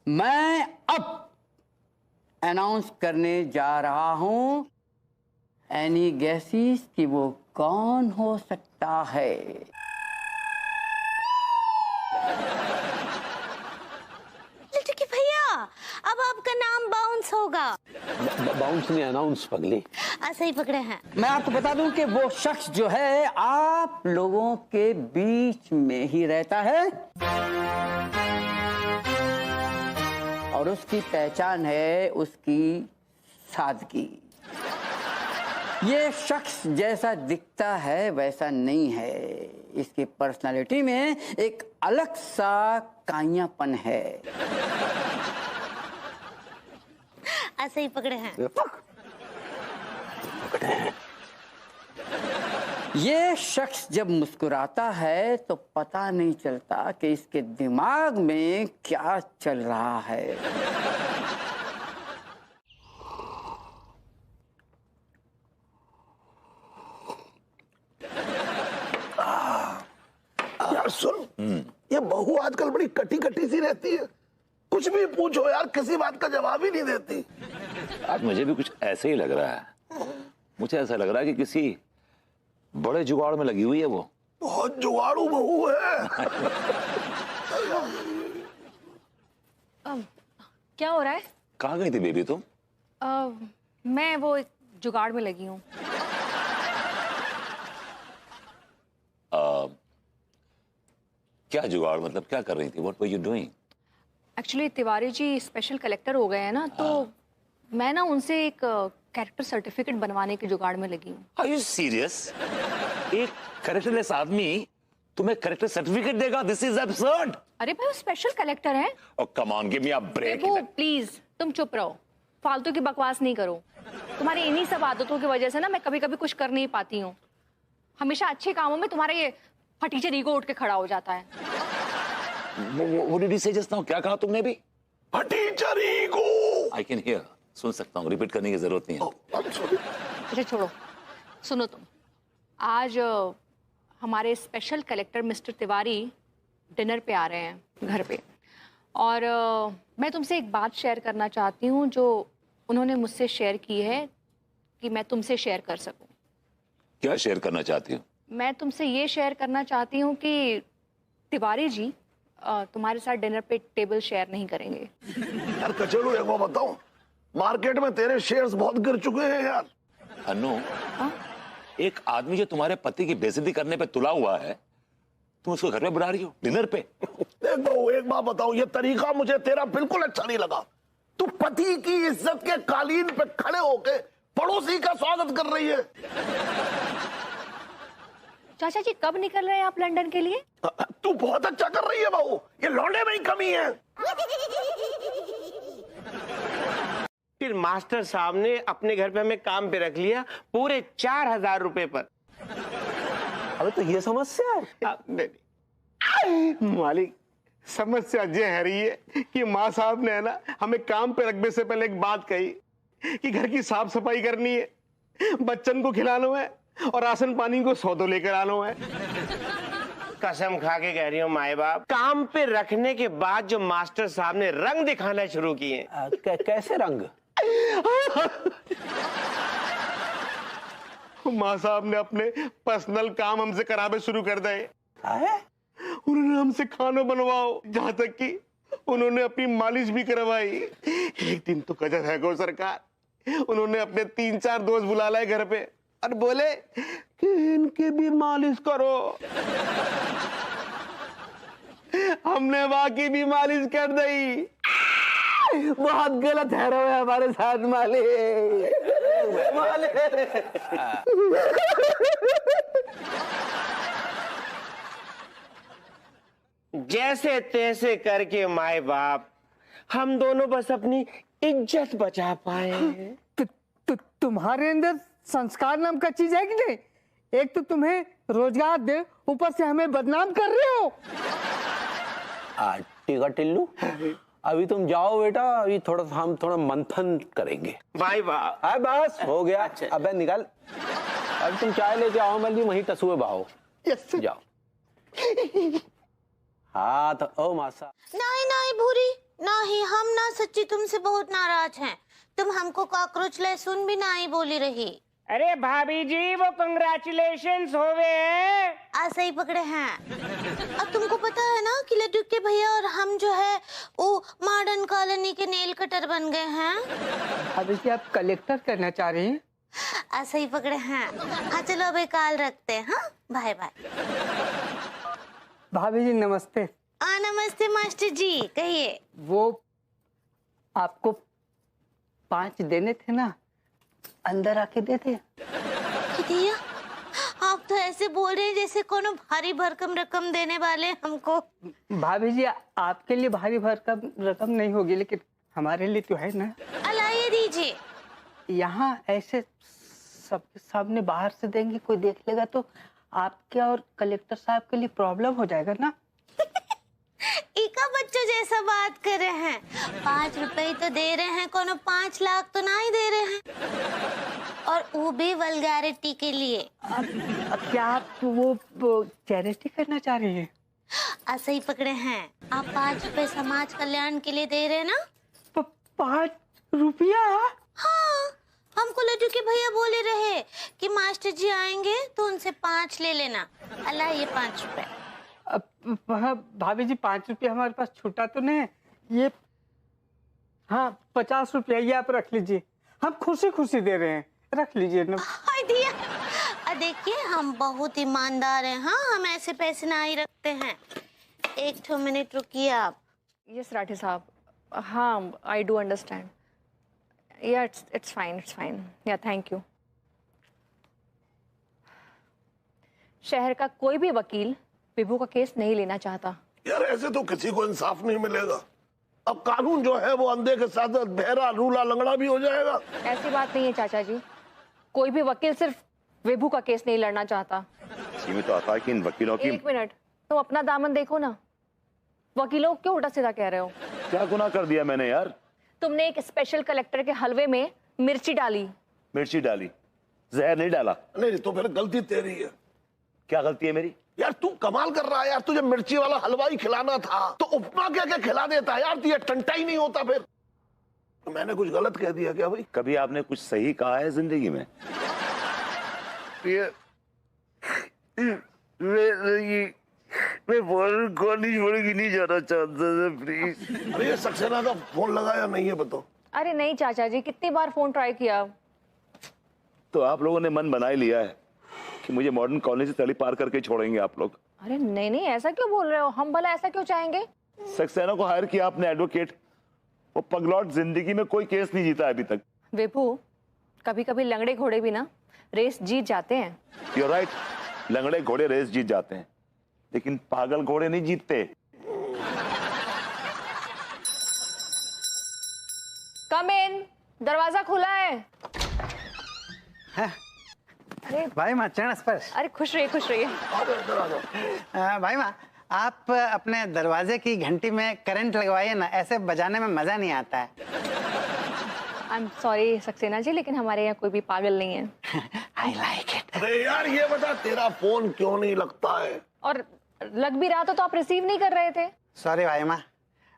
मैं अब अनाउंस करने जा रहा हूं। एनी गेसेस कि वो कौन हो सकता है? लटके भैया, अब आपका नाम बाउंस होगा। बाउंस नहीं, अनाउंस पगली। सही पकड़े हैं। मैं आपको बता दूं कि वो शख्स जो है आप लोगों के बीच में ही रहता है और उसकी पहचान है उसकी सादगी। ये शख्स जैसा दिखता है वैसा नहीं है, इसकी पर्सनालिटी में एक अलग सा काइयापन है। ऐसे ही पकड़े हैं। ये शख्स जब मुस्कुराता है तो पता नहीं चलता कि इसके दिमाग में क्या चल रहा है। यार सुन, ये बहू आजकल बड़ी कटी कटी सी रहती है। कुछ भी पूछो यार, किसी बात का जवाब ही नहीं देती। आज मुझे भी कुछ ऐसे ही लग रहा है। मुझे ऐसा लग रहा है कि किसी बड़े जुगाड़ में लगी हुई है वो। बहुत जुगाड़ू बहू है। क्या हो रहा है? कहाँ गई थी बेबी तुम? मैं वो एक जुगाड़ में लगी हूँ। क्या जुगाड़, मतलब क्या कर रही थी? What were you doing? Actually Tiwari ji special collector हो गए हैं ना, तो मैं ना उनसे एक कैरेक्टर सर्टिफिकेट बनवाने के जुगाड़ में लगी हूँ। Are you serious? एक कैरेक्टरलेस आदमी तुम्हें कैरेक्टर सर्टिफिकेट देगा? This is absurd. अरे भाई, वो स्पेशल कलेक्टर हैं। Oh come on, give me a break. वो प्लीज तुम चुप रहो, फालतू की बकवास नहीं करो। तुम्हारी इन्हीं सब आदतों की वजह से ना मैं कभी कभी कुछ कर नहीं पाती हूँ। हमेशा अच्छे कामों में तुम्हारा ये फटीचर ईगो उठ के खड़ा हो जाता है। What did you say just now? क्या कहा तुमने भी? फटीचर ईगो। I can hear. सुन सकता हूँ, रिपीट करने की जरूरत नहीं है। अच्छा छोड़ो, सुनो तुम। आज हमारे special collector mister Tiwari dinner पे आ रहे हैं घर पे, और मैं तुमसे एक बात शेयर करना चाहती हूँ जो उन्होंने मुझसे शेयर की है कि मैं तुमसे शेयर कर सकूँ। क्या शेयर करना चाहती हूँ? मैं तुमसे ये शेयर करना चाहती हूँ कि तिवारी जी तुम्हारे साथ डिनर पे टेबल शेयर नहीं करेंगे। यार कचेड़ू, एक बात बताऊं, मार्केट में तेरे शेयर्स बहुत गिर चुके हैं यार। अनु, एक आदमी जो तुम्हारे पति की बेइज्जती करने पे तुला हुआ है, तुम उसको घर पे बुला रही हो डिनर पे? देख बहू, एक बात बताओ, ये तरीका मुझे तेरा बिल्कुल अच्छा नहीं लगा। तू पति की इज्जत के कालीन पे खड़े होके पड़ोसी का स्वागत कर रही है। चाचा जी, कब निकल रहे हैं आप लंदन के लिए? तू बहुत अच्छा कर रही है बहू, ये लौंडे में ही कमी है। फिर मास्टर साहब ने अपने घर पे हमें काम पे रख लिया पूरे 4,000 रुपए पर। अबे तो ये समस्या है। मालिक, समस्या ये है रही है कि माँ साहब ने है ना हमें काम पे रखने से पहले एक बात कही कि घर की साफ सफाई करनी है, बच्चन को खिलाना है और राशन पानी को सौदो लेकर आना है। कसम खा के कह रही हूँ माए बाप, काम पे रखने के बाद जो मास्टर साहब ने रंग दिखाना शुरू किए। कैसे रंग? माँ साहब ने अपने पर्सनल काम हमसे करावे शुरू कर दिए। उन्होंने हमसे खाना बनवाओ, जहां तक कि उन्होंने अपनी मालिश भी करवाई। एक दिन तो गजब है गो सरकार, उन्होंने अपने 3-4 दोस्त बुला लाए घर पे और बोले कि इनकी भी मालिश करो। हमने वाकई भी मालिश कर दी। बहुत गलत है रहे हमारे साथ मालिश। जैसे तैसे करके माए बाप हम दोनों बस अपनी इज्जत बचा पाए। तुम्हारे अंदर संस्कार नाम का चीज है कि नहीं? एक तो तुम्हें रोजगार दे, ऊपर से हमें बदनाम कर रहे हो। टीका टिल्लू, अभी तुम जाओ बेटा, अभी हम थोड़ा मंथन करेंगे। भाई बाप बस हो गया। अबे निकल, अब तुम चाय लेके आओ, मैं भी वहीं टसुए बहाओ। जाओ। हाँ तो ओ मासा। नहीं नहीं भूरी, नहीं, हम ना सच्ची तुमसे बहुत नाराज हैं। तुम हमको कॉकरोच लहसुन भी नहीं बोली रही। अरे भाभी जी वो कंग्रेचुलेशंस होवे हैं। ऐसे ही पकड़े हैं। अब तुमको पता है ना कि लड्डू के भैया और हम जो है वो मॉडर्न कॉलोनी के नेल कटर बन गए हैं। अभी क्या आप कलेक्टर करना चाह रही हैं? ऐसे ही पकड़े हैं। हाँ चलो अब एक कॉल रखते हैं। हाँ बाय बाय। भाभी जी नमस्ते। नमस्ते मास्टर जी, कहिए। वो आपको 5 देने थे ना, अंदर आके दे दे। दिया? आप तो ऐसे बोल रहे हैं जैसे कोनो भारी भरकम रकम देने वाले हमको। भाभी जी आपके लिए भारी भरकम रकम नहीं होगी, लेकिन हमारे लिए तो है ना। अलाइए दीजिए। यहाँ ऐसे सबके सामने बाहर से देंगे, कोई देख लेगा तो आपके और कलेक्टर साहब के लिए प्रॉब्लम हो जाएगा ना। इका बच्चों जैसा बात कर रहे हैं। 5 रुपए तो दे रहे हैं, कोनो 5 लाख तो नहीं दे रहे हैं, और वो भी वल्गैरिटी के लिए। अब क्या आप वो चैरिटी करना चाह रही है? ऐसे ही पकड़े हैं। आप 5 रुपए समाज कल्याण के लिए दे रहे हैं ना। 5 रुपया? हाँ, हमको लड्डू के भैया बोले रहे कि मास्टर जी आएंगे तो उनसे 5 ले लेना। अल्लाह ये 5 रुपए। भाभी जी 5 रुपया हमारे पास छूटा तो नहीं, ये हाँ 50 रुपया ये आप रख लीजिए, हम खुशी खुशी दे रहे हैं, रख लीजिए ना। दिया। देखिए हम बहुत ईमानदार हैं। हाँ हम ऐसे पैसे ना ही रखते हैं। 1 मिनट रुकिए आप। यस राठी साहब, हाँ आई डू अंडरस्टैंड। या इट्स फाइन या थैंक यू। शहर का कोई भी वकील विभू का केस नहीं लेना चाहता। यार ऐसे तो किसी को इंसाफ नहीं मिलेगा। अब कानून जो है वो अंधे के साथ बहरा लूला लंगड़ा भी हो जाएगा। ऐसी बात नहीं है चाचा जी, कोई भी वकील सिर्फ विभू का केस नहीं लड़ना चाहता। इसी में तो आता है कि इन वकीलों की। 1 मिनट, तुम अपना दामन देखो ना। वकीलों क्यों उल्टा सीधा कह रहे हो? क्या गुनाह कर दिया मैंने यार? तुमने एक स्पेशल कलेक्टर के हलवे में मिर्ची डाली। मिर्ची डाली, जहर नहीं डाला। नहीं तो फिर गलती तेरी है। क्या गलती है मेरी? यार तू कमाल कर रहा है यार, तुझे मिर्ची वाला हलवा ही खिलाना था तो उपमा क्या खिला देता यार, तुझे टंटा ही नहीं होता। फिर तो मैंने कुछ गलत कह दिया क्या भाई? कभी आपने कुछ सही कहा है जिंदगी में? मैं कॉलेज पढ़ने नहीं जाना चाहता था, प्लीज। अरे ये सक्सेना का फोन लगाया नहीं है बताओ? अरे नहीं चाचा जी, कितनी बार फोन ट्राई किया। तो आप लोगों ने मन बना ही लिया है कि मुझे मॉडर्न कॉलेज से तली पार करके छोड़ेंगे आप लोग। अरे नहीं नहीं, ऐसा क्यों बोल रहे हो? हम भला ऐसा क्यों चाहेंगे? सक्सेना को हायर किया आपने एडवोकेट, वो पगलौट जिंदगी में कोई केस नहीं जीता अभी तक। विभू, कभी कभी लंगड़े घोड़े भी ना रेस जीत जाते हैं। You're right, लंगड़े घोड़े रेस जीत जाते हैं, लेकिन पागल घोड़े नहीं जीतते। कम इन, दरवाजा खुला है। अरे भाई माँ चरण स्पर्श। अरे खुश रहिए खुश रहिए। भाई माँ आप अपने दरवाजे की घंटी में करंट लगवाइए ना, ऐसे बजाने में मजा नहीं आता है। I am sorry Saxena ji, लेकिन हमारे यहाँ कोई भी पागल नहीं है। I like it। अरे यार ये बता तेरा फोन क्यों नहीं लगता है? और लग भी रहा था तो आप रिसीव नहीं कर रहे थे। सॉरी भाई माँ,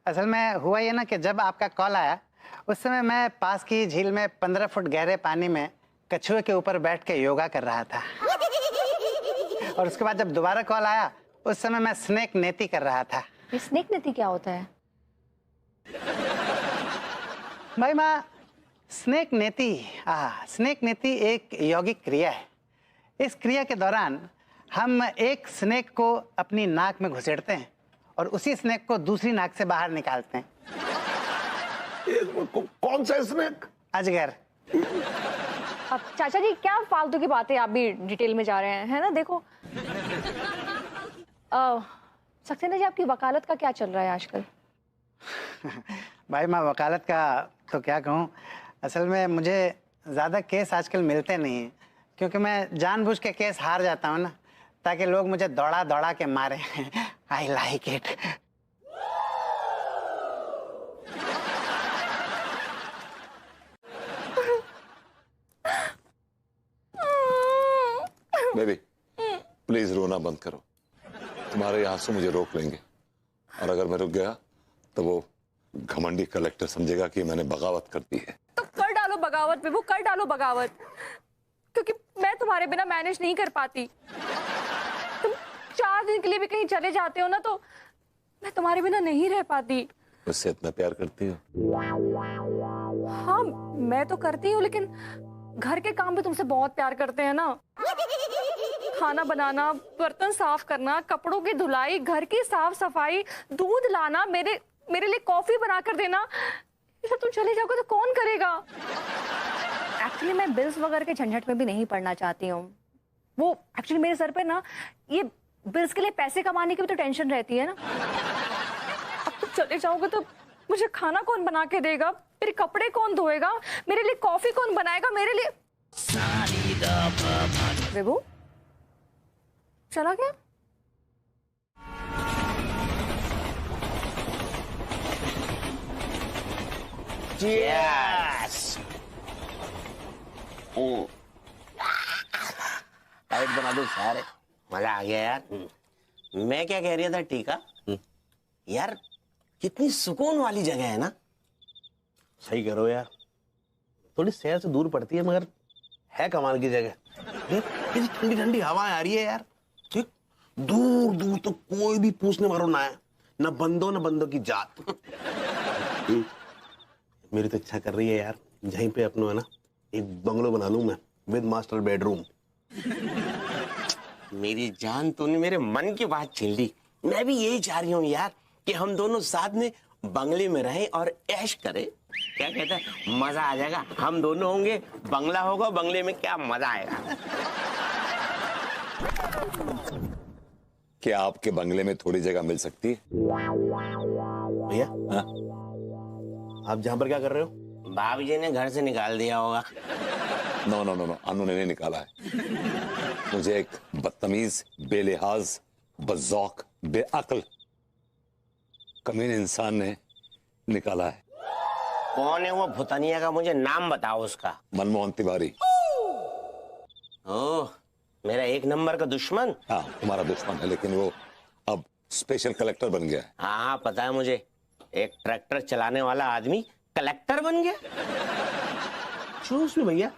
असल में हुआ ये ना कि जब आपका कॉल आया उस समय मैं पास की झील में 15 फुट गहरे पानी में कछुए के ऊपर बैठ के योगा कर रहा था। और उसके बाद जब दोबारा कॉल आया उस समय मैं स्नेक नेती कर रहा था। ये स्नेक नेती क्या होता है? भाई माँ, स्नेक नेती एक यौगिक क्रिया है। इस क्रिया के दौरान हम एक स्नेक को अपनी नाक में घुसेड़ते हैं और उसी स्नेक को दूसरी नाक से बाहर निकालते हैं। कौन सा स्नेक? अजगर। अब चाचा जी क्या फालतू की बातें आप भी डिटेल में जा रहे हैं, है ना? देखो सक्सेना जी, आपकी वकालत का क्या चल रहा है आजकल? भाई मैं वकालत का तो क्या कहूँ, असल में मुझे ज़्यादा केस आजकल मिलते नहीं हैं क्योंकि मैं जानबूझ के केस हार जाता हूँ ना, ताकि लोग मुझे दौड़ा दौड़ा के मारे। आई लाइक इट। बेबी प्लीज रोना बंद करो, तुम्हारे आंसू मुझे रोक लेंगे और अगर मैं रुक गया तो वो घमंडी कलेक्टर समझेगा कि मैंने बगावत कर दी है। तो कर डालो बगावत विभू, कर डालो बगावत, क्योंकि मैं तुम्हारे बिना मैनेज नहीं कर पाती। तुम 4 दिन के लिए भी कहीं चले जाते हो ना तो मैं तुम्हारे बिना नहीं रह पाती। मुझसे इतना प्यार करती हो? हाँ मैं तो करती हूँ, लेकिन घर के काम भी तुमसे बहुत प्यार करते हैं ना। खाना बनाना, बर्तन साफ करना, कपड़ों की धुलाई, घर की साफ सफाई, दूध लाना, मेरे लिए कॉफी बना कर देना, ये सब तुम चले जाओगे तो कौन करेगा? एक्चुअली मैं बिल्स वगैरह के झंझट में भी नहीं पड़ना चाहती हूँ। वो एक्चुअली मेरे सर पे ना ये बिल्स के लिए पैसे कमाने की भी तो टेंशन रहती है ना। अब तुम चले जाओगे तो मुझे खाना कौन बना के देगा, मेरे कपड़े कौन धोएगा, मेरे लिए कॉफी कौन बनाएगा, मेरे लिए। विभू चला गया? Yes! टाइट बना दो सारे। मजा आ गया यार। मैं क्या कह रहा था टीका, यार कितनी सुकून वाली जगह है ना। सही करो यार, थोड़ी शहर से दूर पड़ती है मगर है कमाल की जगह। कितनी ठंडी ठंडी हवा आ रही है यार। ठीक, दूर दूर तो कोई भी पूछने वालों ना है, न बंदों की जात। मेरी तो इच्छा कर रही है यार, यहीं पे अपना है ना एक बंगलो बना लूं मैं विद मास्टर बेडरूम। मेरी जान, तूने मेरे मन की बात छीन ली। मैं भी यही चाह रही हूँ यार कि हम दोनों साथ में बंगले में रहें और ऐश करें। क्या कहता है, मजा आ जाएगा। हम दोनों होंगे, बंगला होगा, बंगले में क्या मजा आएगा। क्या आपके बंगले में थोड़ी जगह मिल सकती है? भैया आप जहां पर क्या कर रहे हो? भाभी जी ने घर से निकाल दिया होगा। नो नो नो नो, अनु ने नहीं निकाला है। मुझे एक बदतमीज, बेलिहाज, बज़ौक, बेअक्ल, कमीने इंसान ने निकाला है। कौन है वो भुतनिया का? मुझे नाम बताओ उसका। मनमोहन तिवारी। ओह, मेरा 1 नंबर का दुश्मन। हाँ तुम्हारा दुश्मन है, लेकिन वो अब स्पेशल कलेक्टर बन गया है। हाँ पता है मुझे, एक ट्रैक्टर चलाने वाला आदमी कलेक्टर बन गया। चूस में भैया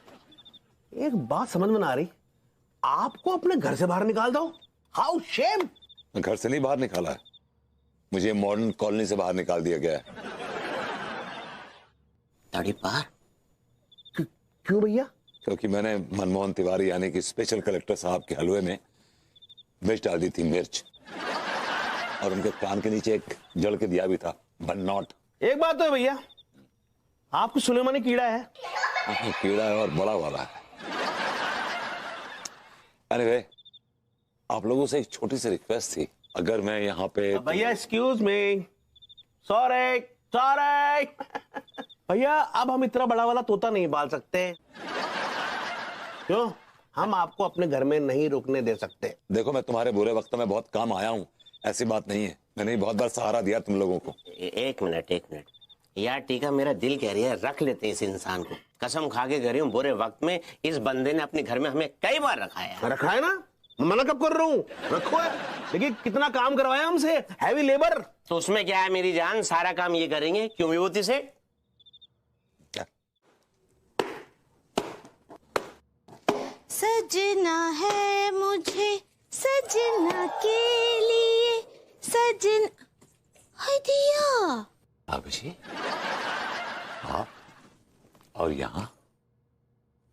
एक बात समझ में ना आ रही, आपको अपने घर से बाहर निकाल दो। How shame. घर से नहीं बाहर निकाला है, मुझे मॉडर्न कॉलोनी से बाहर निकाल दिया गया है। क्यों भैया? क्योंकि मैंने मनमोहन तिवारी यानी कि स्पेशल कलेक्टर साहब के हलवे में मिर्च डाल दी थी, मिर्च, और उनके कान के नीचे एक जड़ के दिया भी था, बट नॉट। एक बात तो है भैया, आपको सुलेमानी कीड़ा है। कीड़ा है और बड़ा वाला है। अरे आप लोगों से एक छोटी सी रिक्वेस्ट थी, अगर मैं यहाँ पे भैया एक्सक्यूज मी, सॉरी सॉरी भैया, अब हम इतना बड़ा वाला तोता नहीं पाल सकते। क्यों? हम आपको अपने घर में नहीं रुकने दे सकते। देखो मैं तुम्हारे बुरे वक्त में बहुत काम आया हूँ, ऐसी बात नहीं है। मैंने बहुत बार सहारा दिया तुम लोगों को। एक मिनट यार टीका, मेरा दिल कह रही है रख लेते इस इंसान को। कसम खा के कह रही हूँ, बुरे वक्त में इस बंदे ने अपने घर में हमें कई बार रखा है। रखा है ना, मना कब कर रहा हूँ, रखो है। देखिए कितना काम करवाया हमसे, हैवी लेबर। तो उसमें क्या है मेरी जान, सारा काम ये करेंगे, क्यों विभूति सेठ? सजना है मुझे सजना के लिए सजन हाय दिया। भाभी जी आप और यहाँ?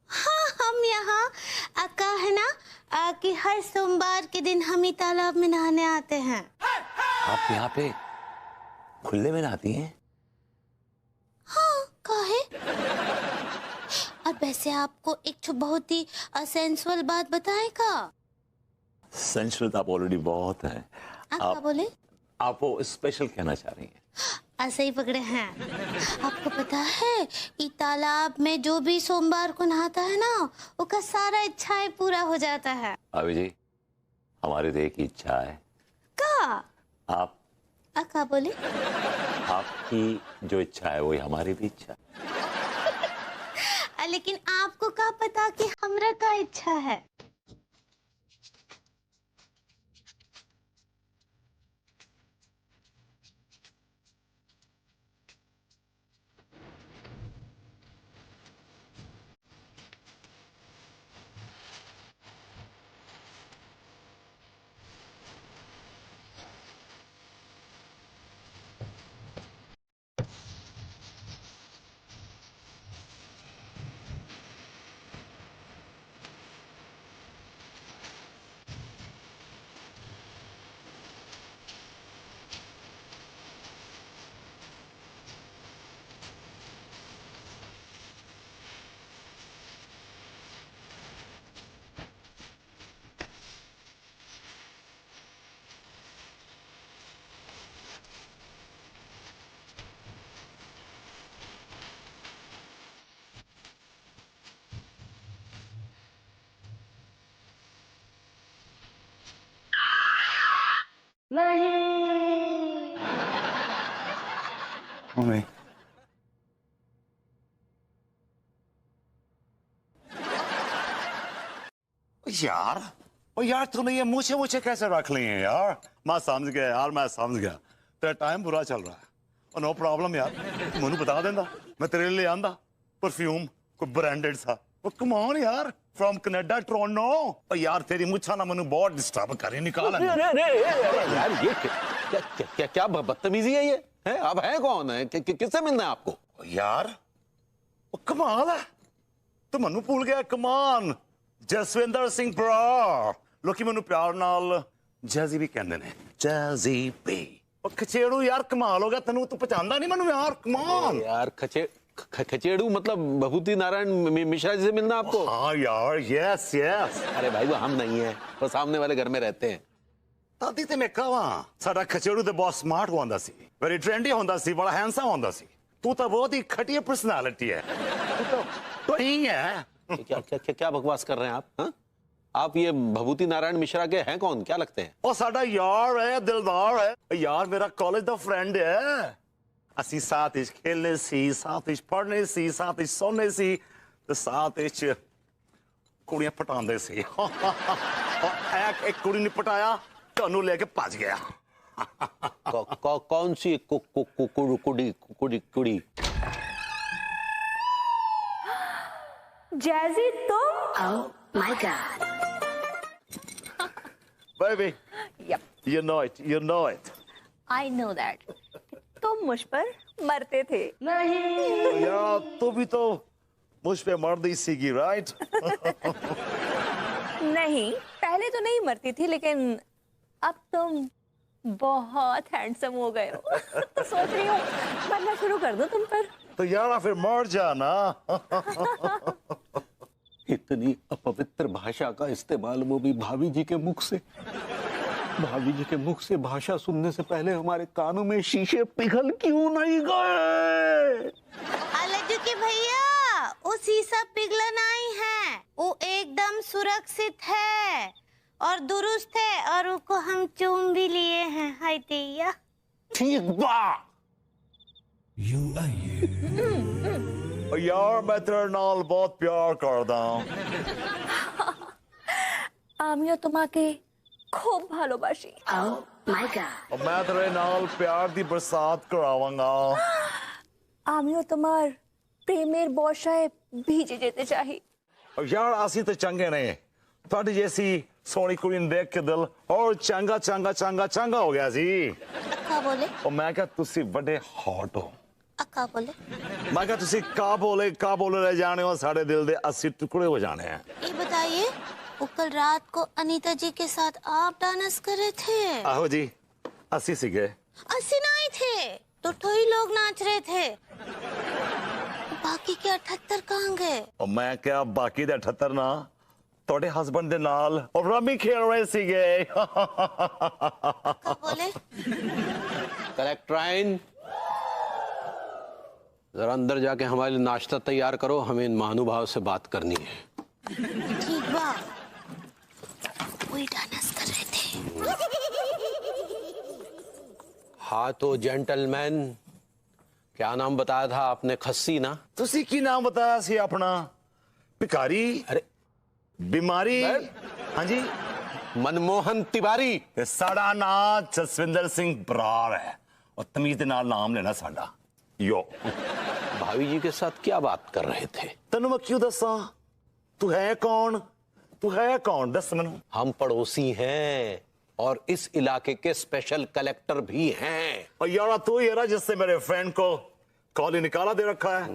हाँ हम यहाँ का है ना कि हर सोमवार के दिन हम ही तालाब में नहाने आते हैं। आप यहाँ पे खुले में नहाती हैं? हाँ काहे? और वैसे आपको एक बहुत ही सेंसुअल बात बताए का? सेंसुअल तो आप ऑलरेडी बहुत है। आप क्या बोले? आप वो स्पेशल कहना चाह रही हैं? ऐसे ही पकड़े हैं। आपको पता है कि तालाब में जो भी सोमवार को नहाता है ना, उसका सारा इच्छाएं पूरा हो जाता है। भाभी जी हमारी तो एक ही इच्छा है। का? आप क्या बोले? आपकी जो इच्छा है वही हमारी भी इच्छा। लेकिन आपको क्या पता कि हमरा का इच्छा है? नहीं यार, ओ यार तूने ये मुझे मुझे कैसे रख ली है यार? मैं समझ गया यार, मैं समझ गया तेरा टाइम बुरा चल रहा है। और नो प्रॉब्लम यार, मैनू बता देंदा, मैं तेरे लिए आंदा परफ्यूम कोई ब्रांडेड सा। ओ कम ऑन यार, फ्रॉम कनाडा टोरंटो। और यार तेरी मुच्छा ना मैनू बहुत डिस्टर्ब करे, निकाल यार ये क्या बदतमीजी है ये? है आप हैं कौन है? किससे मिलना है आपको? यार कमाल है, तू मैनू भूल गया। कमान जसविंदर सिंह ब्रा, लोकी मैनू प्यार नाल जैजी भी कहंदे ने, जैजी बी। ओ खचेड़ू यार कमाल हो गया, तैनू तू पहचानदा नहीं मैनू यार? कमान यार खचेड़ू मतलब भभूति नारायण मिश्रा जी से मिलना आपको? हाँ यार, यस यस। अरे भाई वो हम नहीं है, वो सामने वाले घर में रहते हैं। दादी ते मैं कहा साडा खचेड़ू तो बहुत स्मार्ट होंदा सी, वेरी ट्रेंडी होंदा सी, बड़ा हैंडसम होंदा सी। तू तो बहुत ही खटिया पर्सनालिटी है, तू तो ही है। क्या बकवास कर रहे हैं आप? हा? आप ये भभूति नारायण मिश्रा के हैं कौन, क्या लगते हैं? ओ साडा यार है, दिलदार है यार, मेरा कॉलेज दा फ्रेंड है। असी साथ इच खेलने सी, साथ इच पढ़ने सी, साथ इच सोने सी, ते साथ इच कुड़ियां पटांदे सी। और एक कुड़ी ने पटाया तो अनु लेके भज गया। कौन सी कुड़ी? जैजी तुम? Oh my God. Baby, Yep. you know it, you know it. I know that. तुम मुझ पर मरते थे। यार तू भी तो मुझ पे मर्दी सीगी, राइट? नहीं, पहले तो नहीं मरती थी, लेकिन अब तुम बहुत हैंडसम हो गए हो। तो सोच रही हूँ मरना शुरू कर दो तुम पर। तो यार फिर मर जाना। इतनी अपवित्र भाषा का इस्तेमाल वो भी भाभी जी के मुख से। भाभी जी के मुख से भाषा सुनने से पहले हमारे कानों में शीशे पिघल क्यों नहीं गए? लड्डू के भैया, वो शीशा पिघला नहीं है, वो एकदम सुरक्षित है और दुरुस्त है, और उसको हम चूम भी लिए हैं। हाय दैया। ठीक बा। यार मैं तेरे नाल बहुत प्यार करदा। आमियो तुम्हाके खूब ভালোবাসি। और मैं तेरे नाल प्यार दी बरसात करावांगा। आमियो तुम्हार प्रेमेर बर्षाए भीजे जेते चाही। और यार आसी तो चंगे नहीं, थोड़ी जैसी सोनी कुड़ी ने देख के दिल और चंगा चंगा चंगा चंगा हो गया जी। अक्का बोले? और मैं क्या तुसी बड़े हॉट हो। अक्का बोले? मैं क्या तुसी का बोले रह जाने हो, साढ़े दिल दे 80 टुकड़े हो जाने हैं। ये बताइए, वो कल रात को अनीता जी के साथ आप डांस कर रहे थे? आहो जी, 80 सीखे। 80 नहीं थे तो ठोई लोग नाच रहे थे। बाकी के 78 कहाँ गए? और मैं क्या बाकी दे 78 ना तोड़े हस्बैंड दे नाल और रमी खेल रहे सीगे। बोले? कलेक्ट्राइन, जरा अंदर जाके हमारे लिए नाश्ता तैयार करो, हमें इन महानुभाव से बात करनी है। ठीक बा, वही डांस कर रहे थे। हाँ तो जेंटलमैन, क्या नाम बताया था आपने? खस्सी ना? तुसी की नाम बताया सी अपना? भिखारी? अरे बीमारी? हाँ जी, मनमोहन तिवारी। साड़ा नाम जसविंदर सिंह बराड़ है और तमीज के नाल नाम लेना साड़ा। यो भाभी जी के साथ क्या बात कर रहे थे? तेन मैं क्यों दसा? तू है कौन? तू है कौन? दस मैनू। हम पड़ोसी हैं और इस इलाके के स्पेशल कलेक्टर भी हैं। और यार तू यार जिससे मेरे फ्रेंड को कॉली निकाला दे रखा है।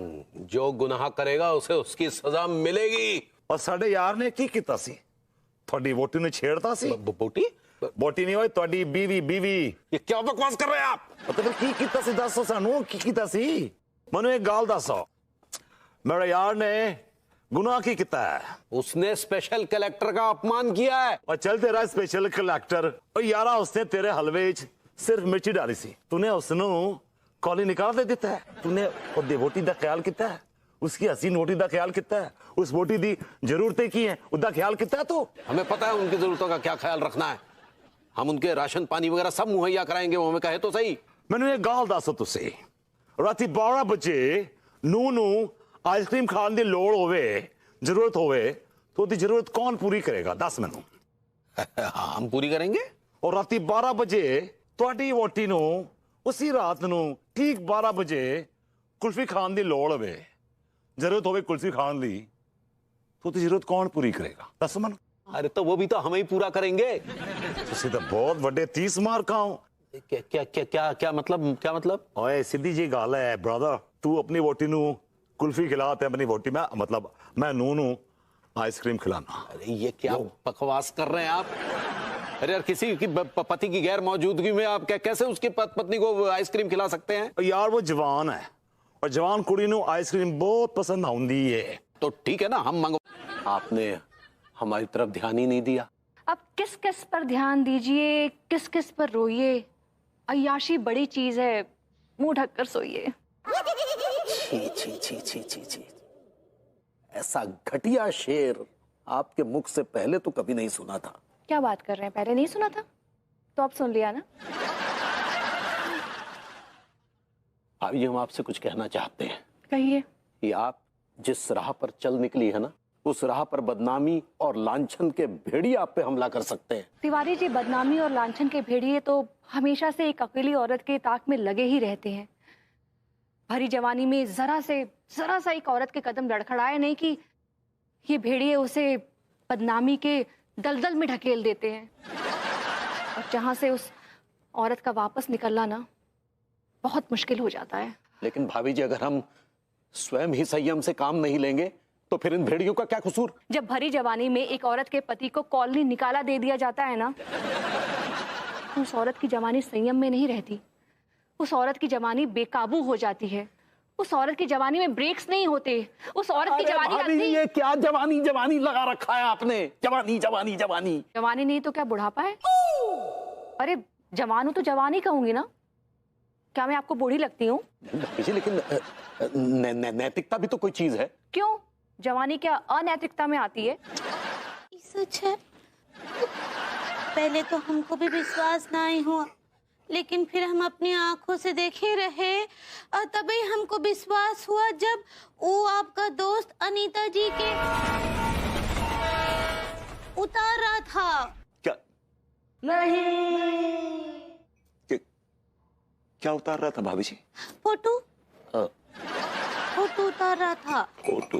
जो गुनाह करेगा उसे उसकी सजा मिलेगी। और साडे यार ने की कीता सी? थोड़ी वोटी ने छेड़ता सी? बोटी? बोटी नहीं होई, थोड़ी बीवी। ये क्या बकवास कर रहे हैं आप? तो फिर की कीता सी? दसो सानू की कीता सी? मनु एक गाल दसो, मेरे यार ने गुनाह की किता है? उसने स्पेशल कलेक्टर का अपमान किया है। और चल तेरा स्पेशल कलेक्टर, और यारा उसने तेरे हलवे च सिर्फ मिर्ची डाली सी, तूने उसनू कॉली निकाल दे दिता है। तूने ओदी वोटी दा ख्याल किता है? उसकी हसीन वोटी दा ख्याल किता है? उस वोटी दी जरूरतें की है उदा ख्याल किता है? तू हमें पता है उनकी जरूरतों का क्या ख्याल रखना है। हम उनके राशन पानी वगैरह सब मुहैया कराएंगे, वो हमें कहे तो सही। मैंने ये गाल दसो तुसी, राती 12 बजे नू आइसक्रीम खाने की लोड़ होवे, जरूरत होवे, तो दी जरूरत कौन पूरी करेगा? दस मैनू। हम पूरी करेंगे। और राती 12 बजे तुहाडी वोटी नू उसी रात नू ठीक 12 बजे कुल्फी खाने की लोड़ होवे, जरूरत होवे कुल्फी खाने दी, तो दी जरूरत कौन पूरी करेगा? दस मैनू। अरे तो वो भी तो हमें ही पूरा करेंगे। तुसी तो बहुत बड़े 30 मार का हो। क्या क्या क्या क्या क्या मतलब? क्या मतलब? ओए सीधी जी गाल है ब्रदर, तू अपनी वोटी नू कुल्फी खिलाते अपनी वोटी में, मतलब मैं नू आइसक्रीम खिलाना। अरे ये क्या बकवास कर रहे हैं आप? अरे यार किसी की पति की गैर मौजूदगी में आप कैसे उसकी पत्नी को आइसक्रीम खिला सकते हैं? यार वो जवान है और जवान कुड़ी नू आइसक्रीम बहुत पसंद आउंदी है। तो ठीक है ना, हम मंगवा। आपने हमारी तरफ ध्यान ही नहीं दिया। अब किस किस पर ध्यान दीजिए, किस किस पर रोइए। अय्याशी बड़ी चीज है, मुंह ढककर सोइए। छी छी छी छी छी छी, ऐसा घटिया शेर आपके मुख से पहले तो कभी नहीं सुना था। क्या बात कर रहे हैं? पहले नहीं सुना था तो अब सुन लिया ना। भाभी जी हम आपसे कुछ कहना चाहते हैं। कहिए। कि आप जिस राह पर चल निकली है ना, उस राह पर बदनामी और लांछन के भेड़िए आप पे हमला कर सकते हैं। तिवारी जी, बदनामी और लांछन के भेड़िए तो हमेशा से एक अकेली औरत के ताक में लगे ही रहते हैं। भरी जवानी में जरा सा एक औरत के कदम लड़खड़ाए नहीं कि ये भेड़िए उसे बदनामी के दलदल में ढकेल देते हैं, और जहां से उस औरत का वापस निकलना ना बहुत मुश्किल हो जाता है। लेकिन भाभी जी अगर हम स्वयं ही संयम से काम नहीं लेंगे तो फिर इन भेड़ियों का क्या कसूर? जब भरी जवानी में एक औरत के पति को कॉलनी निकाला दे दिया जाता है ना, तो उस औरत की जवानी संयम में नहीं रहती। उस औरत की जवानी बेकाबू हो जाती है। उस औरत की जवानी में ब्रेक्स नहीं होते। उस औरत की जवानी भाभी ये क्या जवानी जवानी लगा रखा है आपने? जवानी जवानी जवानी जवानी नहीं तो क्या बुढ़ापा है? अरे जवान हूं तो जवान ही कहूंगी ना। क्या मैं आपको बूढ़ी लगती हूँ? लेकिन नैतिकता भी तो कोई चीज है। क्यों? जवानी क्या अनैतिकता में आती है? सच है, पहले तो हमको भी विश्वास नहीं हुआ, लेकिन फिर हम अपनी आंखों से देखे रहे और तभी हमको विश्वास हुआ जब वो आपका दोस्त अनीता जी के उतार रहा था। क्या? नहीं। क्या उतार रहा था भाभी जी? फोटो उतार रहा था। फोटो?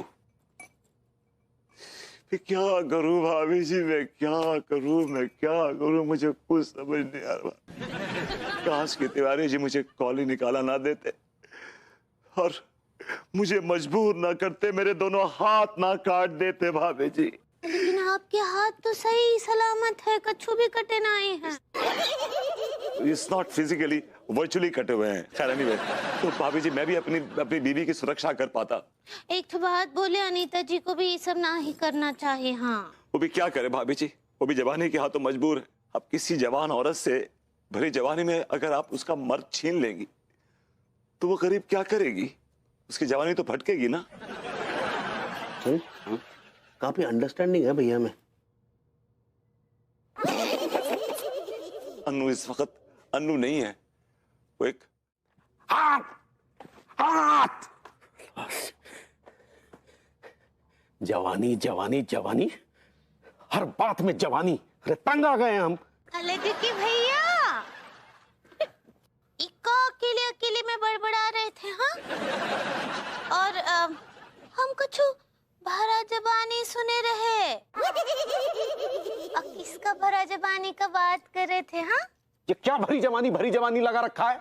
मैं क्या करूं भाभी जी, मैं क्या करूं, मुझे कुछ समझ नहीं आ रहा। काश के तिवारी जी मुझे कॉली निकाला ना देते और मुझे मजबूर ना करते, मेरे दोनों हाथ ना काट देते भाभी जी। लेकिन आपके हाथ तो सही सलामत है, कछु भी कटे नहीं है। It's not physically, virtually कटे हुए हैं। खैर anyway, तो भाभी जी मैं भी अपनी बीवी की सुरक्षा कर पाता। एक तो बात बोले, अनीता जी को भी ये सब ना ही करना चाहिए। हाँ, वो भी क्या करे भाभी जी, वो भी जवानी के हाथों मजबूर है। अब किसी जवान औरत से भरी जवानी में अगर आप उसका मर्द छीन लेंगी तो वो गरीब क्या करेगी? उसकी जवानी तो भटकेगी ना। काफी अंडरस्टैंडिंग है भैया में। अन्नू इस वक्त अन्नू नहीं है, वो एक हाथ जवानी जवानी जवानी, हर बात में जवानी। अरे तंग आ गए हम। लेकिन भैया इक्का अकेले में बड़बड़ा रहे थे। हाँ, और हम कुछ भरा जबानी सुने रहे। अब किसका भरा जबानी का बात कर रहे थे? हाँ, ये क्या भरी जवानी लगा रखा है?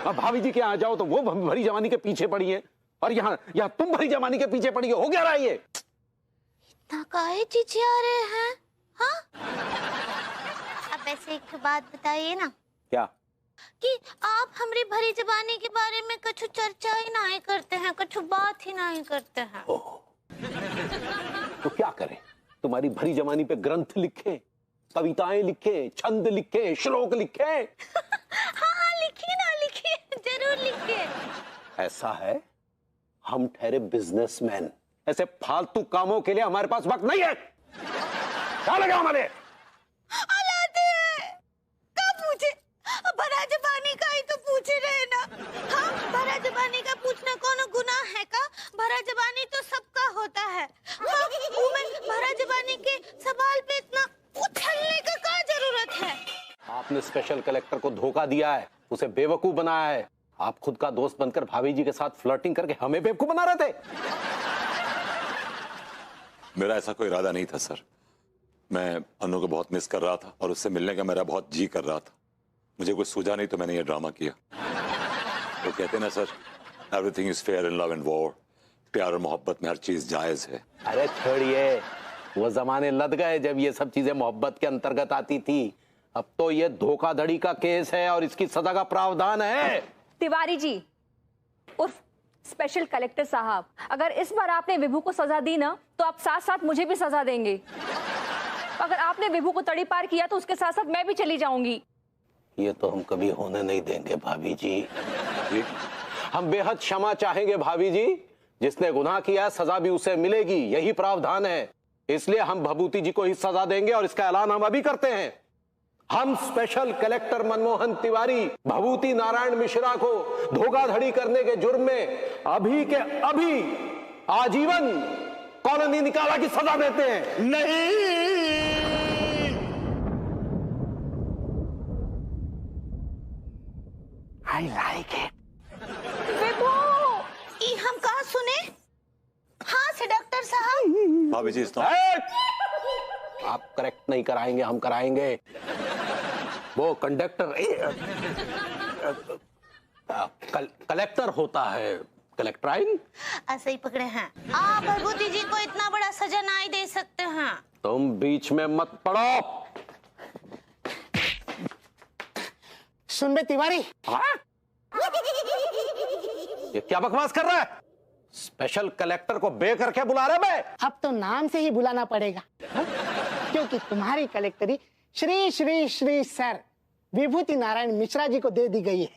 अब भाभी जी के यहाँ जाओ तो वो भरी जवानी के पीछे पड़ी है और यहाँ तुम भरी जवानी के पीछे पड़ी हो क्या रहा है ये? इतना काहे चिचिया रहे हैं? हाँ, अब ऐसे एक बात बताइए ना। क्या? कि आप हमारी भरी जबानी के बारे में कुछ चर्चा ही नहीं करते हैं, कुछ बात ही नहीं करते हैं। तो क्या करें? तुम्हारी भरी जवानी पे ग्रंथ लिखे, कविताएं लिखे, छंद लिखे, श्लोक लिखे। हाँ, लिखिए ना, लिखिए, जरूर लिखिए। ऐसा है, हम ठहरे बिजनेसमैन, ऐसे फालतू कामों के लिए हमारे पास वक्त नहीं है। क्या लगा हमारे? भरा जबानी का ही तो पूछे रहे ना। हाँ, भरा जबानी का पूछना कौन गुनाह है का? भरा जबानी तो सबका होता है। हाँ, भरा जबानी के सवाल पे इतना उछलने का क्या जरूरत है? आपने स्पेशल कलेक्टर को धोखा दिया है, उसे बेवकूफ बनाया है। आप खुद का दोस्त बनकर भाभी जी के साथ फ्लर्टिंग करके हमें बेवकूफ बना रहे थे। मेरा ऐसा कोई इरादा नहीं था सर। मैं अनु को बहुत मिस कर रहा था और उससे मिलने का मेरा बहुत जी कर रहा था। मुझे कुछ सूझा नहीं तो मैंने ये ड्रामा किया। तो कहते ना sir, everything is fair in love and war. प्यार और मोहब्बत में हर चीज जायज है। अरे छोड़िए, वो जमाने लद गए जब ये सब चीजें मोहब्बत के अंतर्गत आती थी। अब तो ये धोखाधड़ी का केस है और इसकी सजा का प्रावधान है। तिवारी जी उर्फ स्पेशल कलेक्टर साहब, अगर इस बार आपने विभू को सजा दी ना तो आप साथ साथ मुझे भी सजा देंगे। अगर आपने विभू को तड़ी पार किया तो उसके साथ साथ मैं भी चली जाऊंगी। ये तो हम कभी होने नहीं देंगे भाभी जी। हम बेहद क्षमा चाहेंगे भाभी जी। जिसने गुनाह किया सजा भी उसे मिलेगी, यही प्रावधान है। इसलिए हम भभूति जी को ही सजा देंगे और इसका ऐलान हम अभी करते हैं। हम स्पेशल कलेक्टर मनमोहन तिवारी भभूति नारायण मिश्रा को धोखाधड़ी करने के जुर्म में अभी के अभी आजीवन कॉलोनी निकाला की सजा देते हैं। नहीं, आई लाइक इट। विभू, ये हम कहाँ सुने? हाँ से डॉक्टर साहब। भाभी जी आप करेक्ट नहीं कराएंगे, हम कराएंगे। वो कंडक्टर कलेक्टर होता है, कलेक्टराइन। ऐसे ही पकड़े हैं आप। भभूति जी को इतना बड़ा सजा नहीं दे सकते हैं। तुम बीच में मत पड़ो। सुन बे तिवारी। हाँ? ये क्या बकवास कर रहा है? स्पेशल कलेक्टर को बे करके बुला रहे मैं? अब तो नाम से ही बुलाना पड़ेगा। हा? क्योंकि तुम्हारी कलेक्टरी श्री श्री श्री सर विभूति नारायण मिश्रा जी को दे दी गई है।